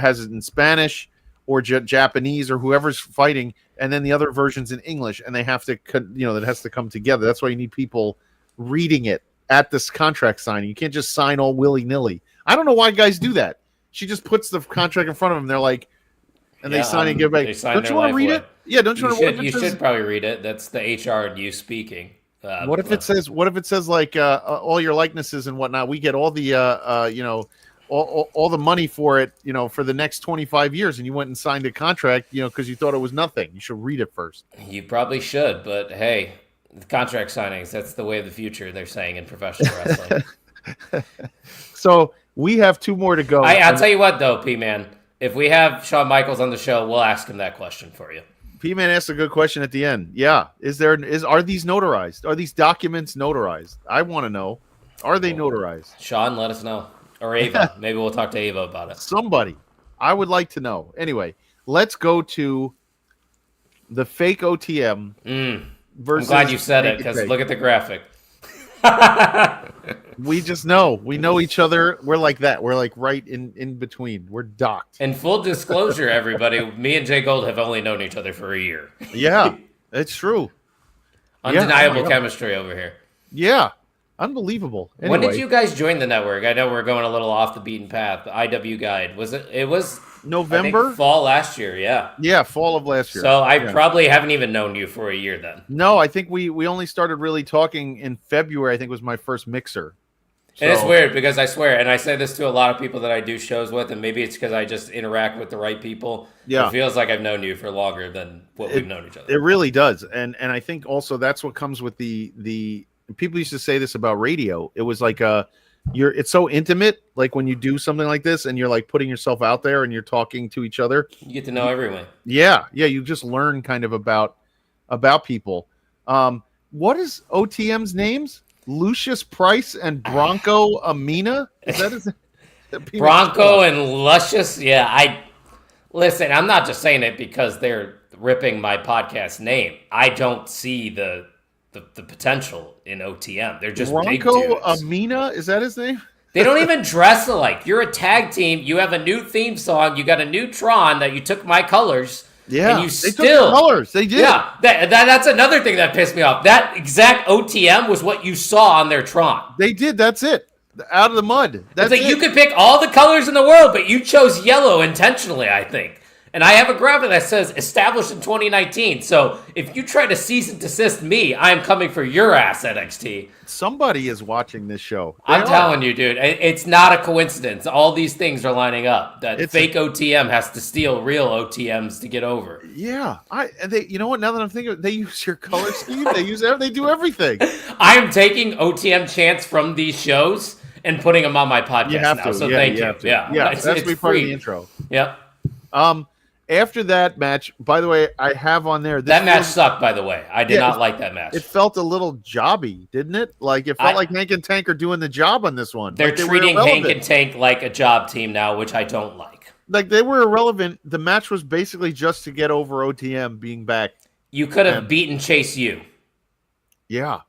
has it in Spanish or Japanese or whoever's fighting, and then the other version's in English, and they have to. That has to come together. That's why you need people reading it at this contract signing. You can't just sign all willy nilly. I don't know why guys do that. She just puts the contract in front of them. They're like. And they sign and give back. Don't you want to read it? Yeah, don't you want to? You should probably read it. That's the HR and you speaking. What if it says? What if it says like all your likenesses and whatnot? We get all the all the money for it, for the next 25 years, and you went and signed a contract, because you thought it was nothing. You should read it first. You probably should, but hey, the contract signings—that's the way of the future. They're saying in professional wrestling. So we have 2 more to go. I'll tell you what, though, P-Man. If we have Shawn Michaels on the show, we'll ask him that question for you. P-Man asked a good question at the end. Yeah. Are these notarized? Are these documents notarized? I want to know. Are they notarized? Sean, let us know. Or Ava. Maybe we'll talk to Ava about it. Somebody. I would like to know. Anyway, let's go to the fake OTM versus. I'm glad you said it, because look at the graphic. We just know. We know each other. We're like that. We're like right in between. We're docked. In full disclosure, everybody, me and Jay Gold have only known each other for a year. Yeah, it's true. Undeniable chemistry over here. Yeah, unbelievable. Anyway, when did you guys join the network? I know we're going a little off the beaten path. The IW Guide. It was November? I think fall last year, yeah. Yeah, fall of last year. So I probably haven't even known you for a year then. No, I think we only started really talking in February. I think was my first mixer. And it's weird because I swear, and I say this to a lot of people that I do shows with, and maybe it's because I just interact with the right people. Yeah. It feels like I've known you for longer than what we've known each other. It really does. And I think also that's what comes with the people used to say this about radio. It was like it's so intimate, like when you do something like this and you're like putting yourself out there and you're talking to each other. You get to know everyone. Yeah, you just learn kind of about people. What is OTM's names? Lucius Price and Bronco Amina? Is that his Bronco and Luscious? Yeah, listen, I'm not just saying it because they're ripping my podcast name. I don't see the potential in OTM. They're just big Bronco dudes. Amina? Is that his name? They don't even dress alike. You're a tag team. You have a new theme song. You got a new Tron that you took my colors. Yeah, and you they took the colors. They did. Yeah, that's another thing that pissed me off. That exact OTM was what you saw on their Tron. They did. That's it. Out of the mud. That's it's like it. you could pick all the colors in the world, but you chose yellow intentionally, I think. And I have a graphic that says established in 2019. So if you try to cease and desist me, I am coming for your ass, NXT. Somebody is watching this show. I'm telling you, dude, it's not a coincidence. All these things are lining up. That fake OTM has to steal real OTMs to get over. Yeah, you know what? Now that I'm thinking, they use your color scheme. They do everything. I'm taking OTM chants from these shows and putting them on my podcast you have now. To. So yeah, thank you. Yeah, that's be part of the intro. Yep. After that match, by the way, I have on there. That match sucked, by the way. I did not like that match. It felt a little jobby, didn't it? Like, it felt like Hank and Tank are doing the job on this one. They're treating Hank and Tank like a job team now, which I don't like. Like, they were irrelevant. The match was basically just to get over OTM being back. You could have beaten Chase U. Yeah.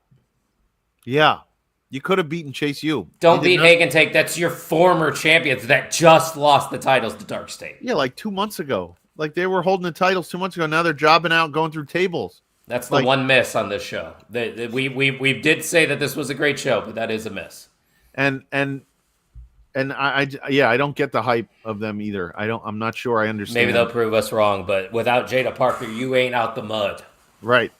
Yeah. You could have beaten Chase U. Don't beat Hank and Tank. That's your former champions that just lost the titles to Dark State. Yeah, like 2 months ago. Like, they were holding the titles 2 months ago. Now they're jobbing out, going through tables. That's the one miss on this show. We did say that this was a great show, but that is a miss. And I don't get the hype of them either. I'm not sure I understand. Maybe they'll prove us wrong, but without Jada Parker, you ain't out the mud. Right.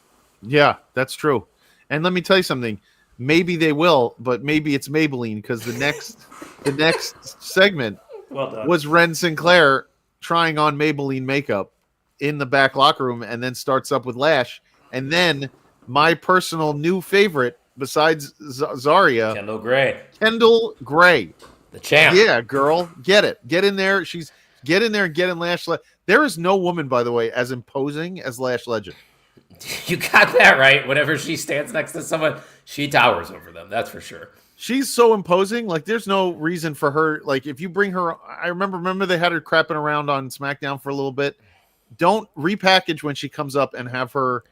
Yeah, that's true. And let me tell you something. Maybe they will, but maybe it's Maybelline, because the next segment was Ren Sinclair trying on Maybelline makeup in the back locker room, and then starts up with Lash, and then my personal new favorite besides Zarya, Kendall Gray, the champ. Yeah, girl, get in there. Get in there and get in Lash. There is no woman, by the way, as imposing as Lash Legend. You got that right. Whenever she stands next to someone, she towers over them. That's for sure. She's so imposing. Like, there's no reason for her. Like, if you bring her, I remember they had her crapping around on SmackDown for a little bit. Don't repackage when she comes up and have her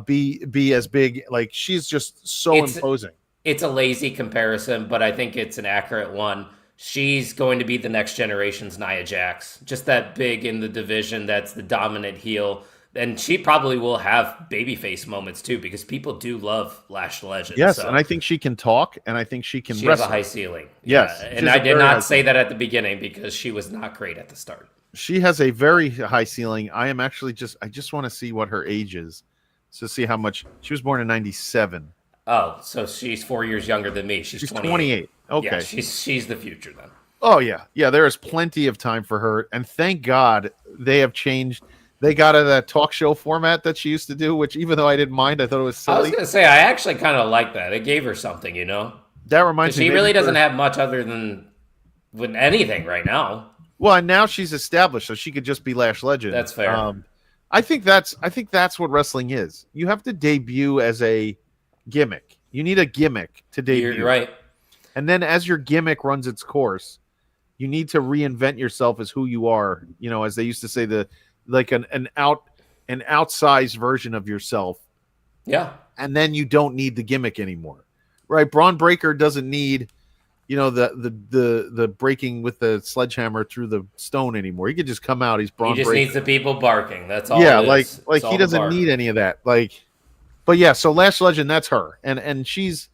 be as big. Like, she's just so imposing. It's a lazy comparison, but I think it's an accurate one. She's going to be the next generation's Nia Jax. Just that big in the division. That's the dominant heel. And she probably will have babyface moments too, because people do love Lash Legend. Yes, and I think she can talk, and I think she can wrestle. Has a high ceiling. Yes. Yeah. And I did not say that at the beginning because she was not great at the start. She has a very high ceiling. I just want to see what her age is. So see how much. She was born in 97. Oh, so she's 4 years younger than me. She's 28. Okay. Yeah, she's the future then. Oh, yeah. Yeah, there is plenty of time for her. And thank God they have changed. They got out of that talk show format that she used to do, which even though I didn't mind, I thought it was silly. I was going to say, I actually kind of like that. It gave her something, you know? That reminds me. She really doesn't have much other than with anything right now. Well, and now she's established, so she could just be Lash Legend. That's fair. I think that's what wrestling is. You have to debut as a gimmick. You need a gimmick to debut. You're right. And then as your gimmick runs its course, you need to reinvent yourself as who you are. You know, as they used to say, an outsized version of yourself. Yeah. And then you don't need the gimmick anymore. Right? Braun Breaker doesn't need, the breaking with the sledgehammer through the stone anymore. He could just come out. He's Braun Breaker. He just needs the people barking. That's all. Yeah, it is. like he doesn't need any of that. But yeah, so Lash Legend, that's her, and she's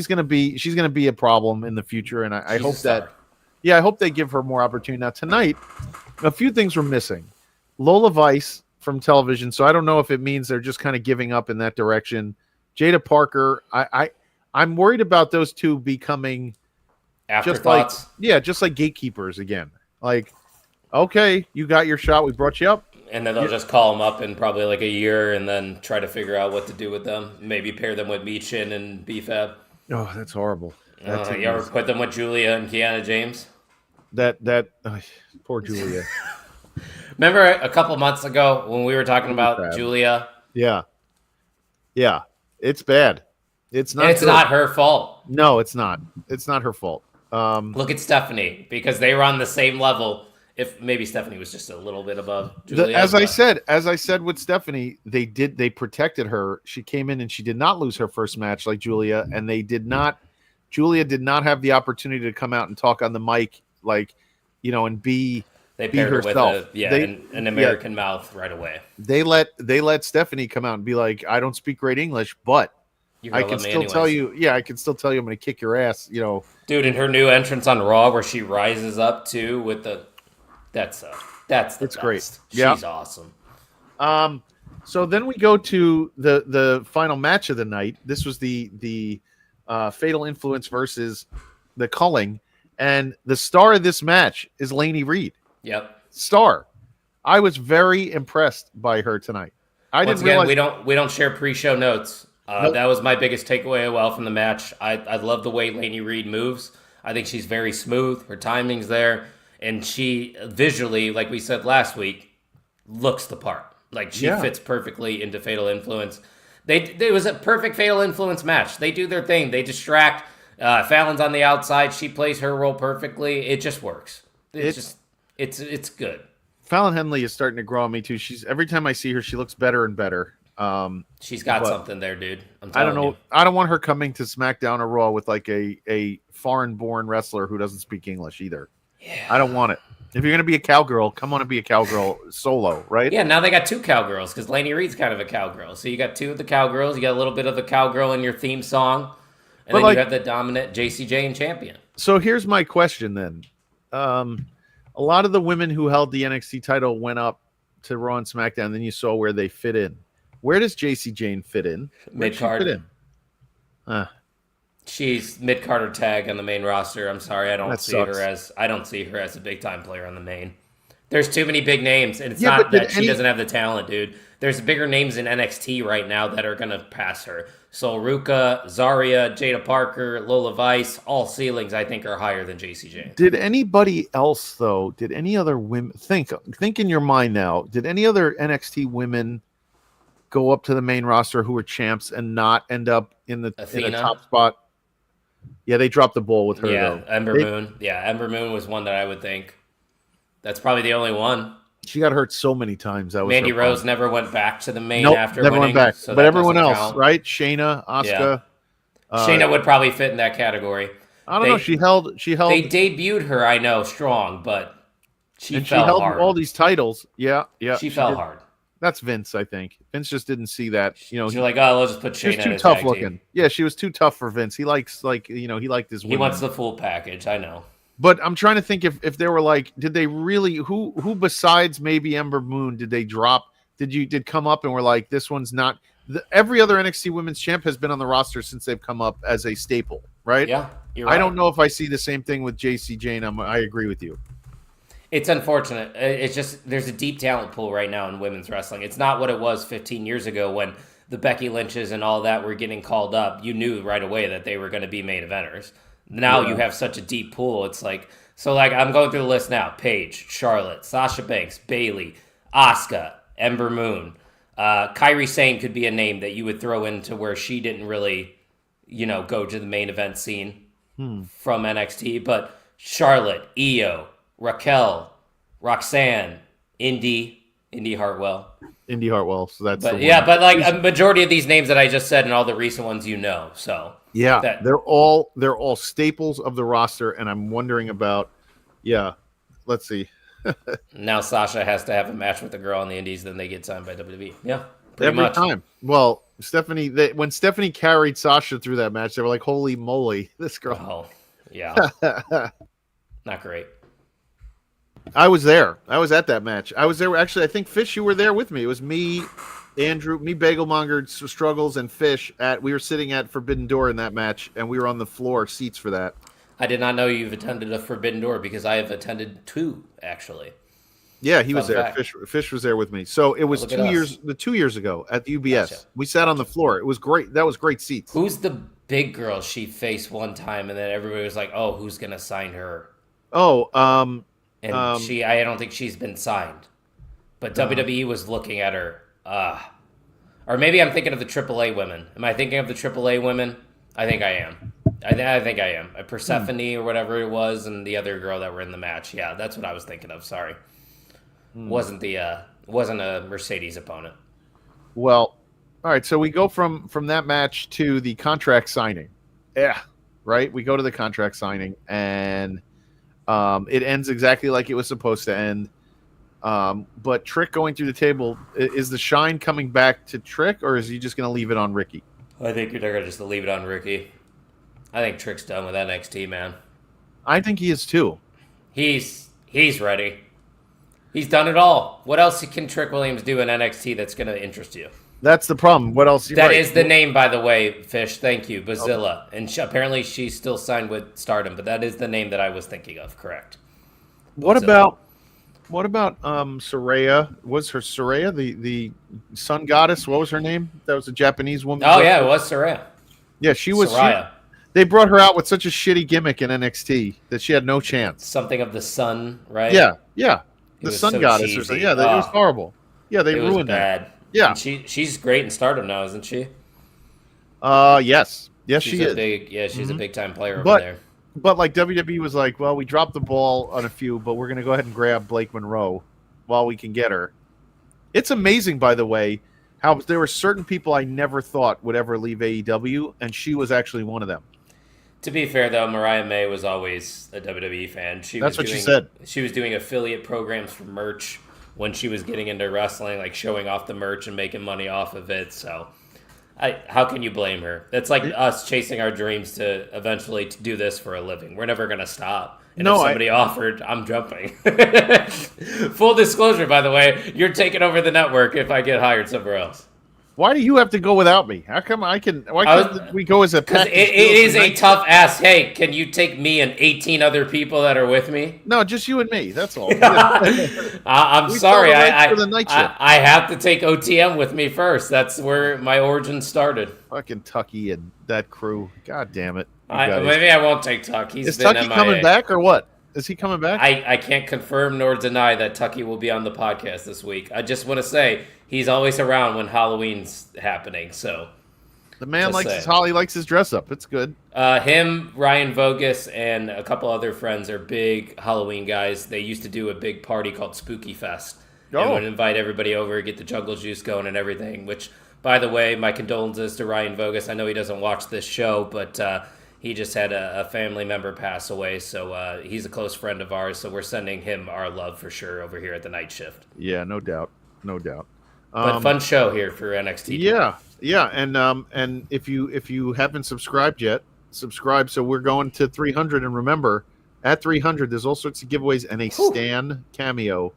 gonna be a problem in the future, and I hope that, I hope they give her more opportunity. Now tonight, a few things were missing. Lola Vice from television, so I don't know if it means they're just kind of giving up in that direction. Jada Parker, I'm worried about those two becoming afterthoughts. Just like gatekeepers again. Like, okay, you got your shot, we brought you up. And then they'll just call them up in probably like a year and then try to figure out what to do with them. Maybe pair them with Michin and BFAB. Oh, that's horrible. You ever put them with Julia and Kiana James? Poor Julia. Remember a couple months ago when we were talking about Julia? Yeah. Yeah. It's bad. It's not. It's not her fault. No, it's not. It's not her fault. Look at Stephanie, because they were on the same level. If maybe Stephanie was just a little bit above Julia. As I said with Stephanie, they protected her. She came in and she did not lose her first match like Julia, and Julia did not have the opportunity to come out and talk on the mic and be herself. An American mouth right away. They let Stephanie come out and be like, I don't speak great English, but I can still tell you, I can still tell you I'm going to kick your ass, Dude, in her new entrance on Raw where she rises up too with the that's best. Great. She's awesome. So then we go to the final match of the night. This was the Fatal Influence versus the Culling, and the star of this match is Lainey Reed. Yep. Star. I was very impressed by her tonight. Once again, we don't share pre-show notes. Nope. That was my biggest takeaway from the match. I love the way Lainey Reed moves. I think she's very smooth. Her timing's there. And she visually, like we said last week, looks the part. Like she fits perfectly into Fatal Influence. It was a perfect Fatal Influence match. They do their thing. They distract. Fallon's on the outside. She plays her role perfectly. It just works. It's good. Fallon Henley is starting to grow on me too. Every time I see her, she looks better and better. She's got something there, dude. I don't know. I don't want her coming to SmackDown or Raw with like a foreign-born wrestler who doesn't speak English either. Yeah. I don't want it. If you're gonna be a cowgirl, come on and be a cowgirl solo, right? Yeah. Now they got two cowgirls because Lainey Reed's kind of a cowgirl. So you got two of the cowgirls. You got a little bit of the cowgirl in your theme song, and then you have the dominant JCJ and champion. So here's my question then. A lot of the women who held the NXT title went up to Raw and SmackDown. Then you saw where they fit in. Where does JC Jane fit in? Mid-card. She's mid-carder tag on the main roster. I'm sorry, I don't see her as a big-time player on the main. There's too many big names, and it's not that she doesn't have the talent, dude. There's bigger names in NXT right now that are going to pass her. So Ruka, Zarya, Jada Parker, Lola Vice, all ceilings I think are higher than JC Jane. Did anybody else though? Did any other women think in your mind now? Did any other NXT women go up to the main roster who were champs and not end up in the top spot? Yeah, they dropped the ball with her. Yeah, Ember Moon. Yeah, Ember Moon was one that I would think. That's probably the only one. She got hurt so many times. Mandy Rose never went back to the main after never winning. Went back. So but everyone else, right? Shayna, Asuka. Yeah. Shayna would probably fit in that category. I don't know. She held. They debuted her, I know, strong, but she held hard. All these titles. Yeah. She fell hard. That's Vince, I think. Vince just didn't see that. You're like, oh, let's just put Shayna. She was too tough looking. Team. Yeah, she was too tough for Vince. He likes, he liked his women. He wants the full package. I know. But I'm trying to think if they were like, did they really? Who besides maybe Ember Moon did they drop? Did come up and were like, this one's not. Every other NXT Women's Champ has been on the roster since they've come up as a staple, right? Yeah, you're right. I don't know if I see the same thing with JC Jane. I agree with you. It's unfortunate. It's just there's a deep talent pool right now in women's wrestling. It's not what it was 15 years ago when the Becky Lynches and all that were getting called up, you knew right away that they were going to be main eventers. Now you have such a deep pool. It's like, so like I'm going through the list now. Paige, Charlotte, Sasha Banks, Bayley, Asuka, Ember Moon. Kairi Sane could be a name that you would throw into where she didn't really, go to the main event scene from NXT. But Charlotte, Io, Raquel, Roxanne, Indy Hartwell. Indy Hartwell. So that's but like a majority of these names that I just said and all the recent ones, so yeah, they're all staples of the roster, and I'm wondering about let's see. Now Sasha has to have a match with the girl on the Indies, then they get signed by WWE. Yeah, every much. time. Well, when Stephanie carried Sasha through that match, they were like, "Holy moly, this girl!" Oh, yeah, not great. I was there. I was at that match. I was there. Actually, I think Fish, you were there with me. It was me, Andrew, Bagelmonger, Struggles, and Fish. We were sitting at Forbidden Door in that match, and we were on the floor seats for that. I did not know you've attended a Forbidden Door because I have attended 2, actually. Yeah, he was there. Fish was there with me. So it was 2 years ago at the UBS. Gotcha. We sat on the floor. It was great. That was great seats. Who's the big girl she faced one time, and then everybody was like, "Oh, who's gonna sign her?" Oh, I don't think she's been signed, but WWE was looking at her. Or maybe I'm thinking of the AAA women. Am I thinking of the AAA women? I think I am. I think I am. Persephone or whatever it was, and the other girl that were in the match. Yeah, that's what I was thinking of. Sorry, wasn't a Mercedes opponent. Well, all right. So we go from that match to the contract signing. Yeah, right. We go to the contract signing, and it ends exactly like it was supposed to end. But Trick going through the table, is the shine coming back to Trick, or is he just going to leave it on Ricky? I think they're going to just leave it on Ricky. I think Trick's done with NXT, man. I think he is too. He's ready. He's done it all. What else can Trick Williams do in NXT that's going to interest you? That's the problem. What else? That is the name, by the way, Fish. Thank you, Bazilla. Okay. And apparently she's still signed with Stardom, but that is the name that I was thinking of. Correct. What about Saraya? Was her Saraya the sun goddess? What was her name? That was a Japanese woman. Oh yeah, it was Saraya. Yeah, she was. Saraya. They brought her out with such a shitty gimmick in NXT that she had no chance. Something of the sun, right? Yeah. The sun so goddess cheesy. Or something. Yeah, it was horrible. Yeah, they ruined that. Yeah, and she's great in Stardom now, isn't she? Yes, she is. She's a big time player over there. But like WWE was like, well, we dropped the ball on a few, but we're going to go ahead and grab Blake Monroe while we can get her. It's amazing, by the way, how there were certain people I never thought would ever leave AEW, and she was actually one of them. To be fair, though, Mariah May was always a WWE fan. She said. She was doing affiliate programs for merch when she was getting into wrestling, like showing off the merch and making money off of it. So, how can you blame her? It's like us chasing our dreams to eventually do this for a living. We're never going to stop. And if somebody offered, I'm jumping. Full disclosure, by the way, you're taking over the network if I get hired somewhere else. Why do you have to go without me? How come I can? Why can't we go as a package? It is a tough ask. Hey, can you take me and 18 other people that are with me? No, just you and me. That's all. I'm sorry. I have to take OTM with me first. That's where my origin started. Fucking Tucky and that crew. God damn it. Maybe I won't take Tuck. Is Tucky coming back or what? Is he coming back? I can't confirm nor deny that Tucky will be on the podcast this week. I just want to say he's always around when Halloween's happening. So the man likes his dress up. It's good. Him, Ryan Vogus, and a couple other friends are big Halloween guys. They used to do a big party called Spooky Fest. And would invite everybody over, get the jungle juice going and everything. Which, by the way, my condolences to Ryan Vogus. I know he doesn't watch this show, but he just had a family member pass away, so he's a close friend of ours, so we're sending him our love for sure over here at the Night Shift. Yeah, no doubt. But fun show here for NXT. Yeah, and if you haven't subscribed yet, subscribe. So we're going to 300, and remember, at 300, there's all sorts of giveaways and a Stan cameo.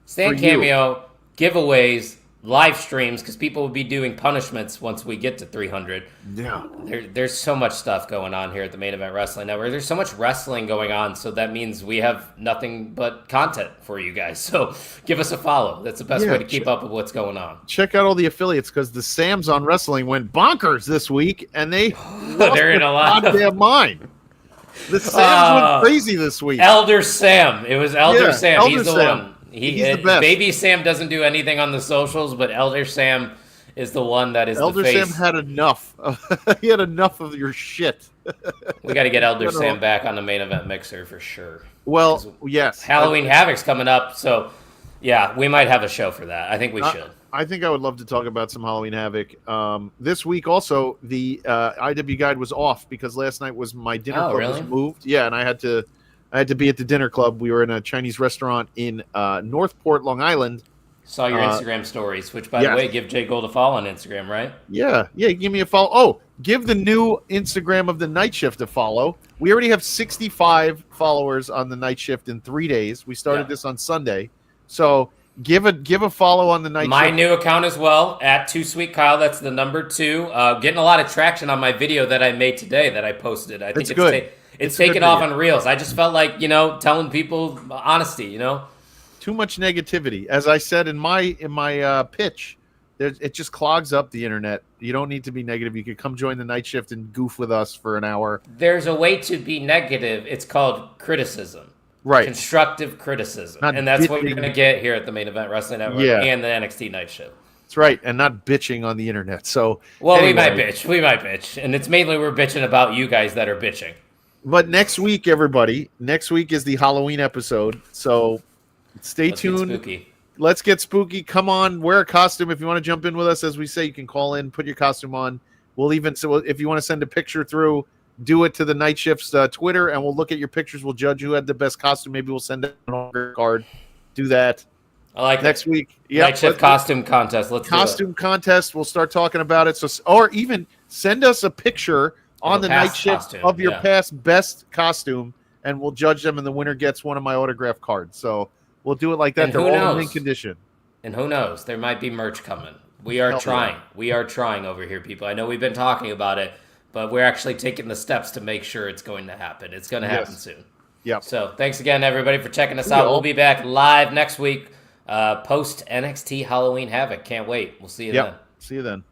Stan cameo, giveaways, live streams because people will be doing punishments once we get to 300. Yeah. There's so much stuff going on here at the Main Event Wrestling Network. There's so much wrestling going on, so that means we have nothing but content for you guys. So give us a follow. That's the best way to keep up with what's going on. Check out all the affiliates because the Sams on Wrestling went bonkers this week, and they They're in a lot. Goddamn mind. The Sams went crazy this week. Elder Sam. It was Elder Sam. Elder He's the Sam. one. He's the best. Baby Sam doesn't do anything on the socials, but Elder Sam is the one that is Elder the face. Sam had enough. He had enough of your shit. We got to get Elder Sam back on the Main Event Mixer for sure. Well, yes. Halloween Havoc's coming up, so yeah, we might have a show for that. I think we should. I think I would love to talk about some Halloween Havoc. This week also, the IW guide was off because last night was my dinner club was moved. Yeah, and I had to be at the dinner club. We were in a Chinese restaurant in Northport, Long Island. Saw your Instagram stories, which, by the way, give Jay Gold a follow on Instagram, right? Yeah, give me a follow. Oh, give the new Instagram of the Night Shift a follow. We already have 65 followers on the Night Shift in 3 days. We started this on Sunday. So give a follow on the Night Shift. My new account as well, at 2SweetKyle. That's the number 2. Getting a lot of traction on my video that I made today that I posted. I think it's good. It's taken off on Reels. I just felt like, telling people honesty, Too much negativity. As I said in my pitch, it just clogs up the internet. You don't need to be negative. You could come join the Night Shift and goof with us for an hour. There's a way to be negative. It's called criticism. Right. Constructive criticism. Not and that's bitching. what you're going to get here at the Main Event Wrestling Network and the NXT Night Shift. That's right. And not bitching on the internet. So, we might bitch. And it's mainly we're bitching about you guys that are bitching. But next week, everybody, is the Halloween episode. So stay tuned. Let's get spooky. Come on, wear a costume. If you want to jump in with us, as we say, you can call in, put your costume on. If you want to send a picture through, do it to the Night Shift's Twitter, and we'll look at your pictures. We'll judge who had the best costume. Maybe we'll send an honor card. Do that. I like next week. Yeah, Night Shift costume contest. Let's costume contest. We'll start talking about it. So, or even send us a picture on the Night Shift of your past best costume, and we'll judge them, and the winner gets one of my autograph cards. So we'll do it like that. They're all in mint condition. And who knows? There might be merch coming. We are trying. Yeah. We are trying over here, people. I know we've been talking about it, but we're actually taking the steps to make sure it's going to happen. It's going to happen soon. Yeah. So thanks again, everybody, for checking us out. We'll be back live next week, post NXT Halloween Havoc. Can't wait. We'll see you then. See you then.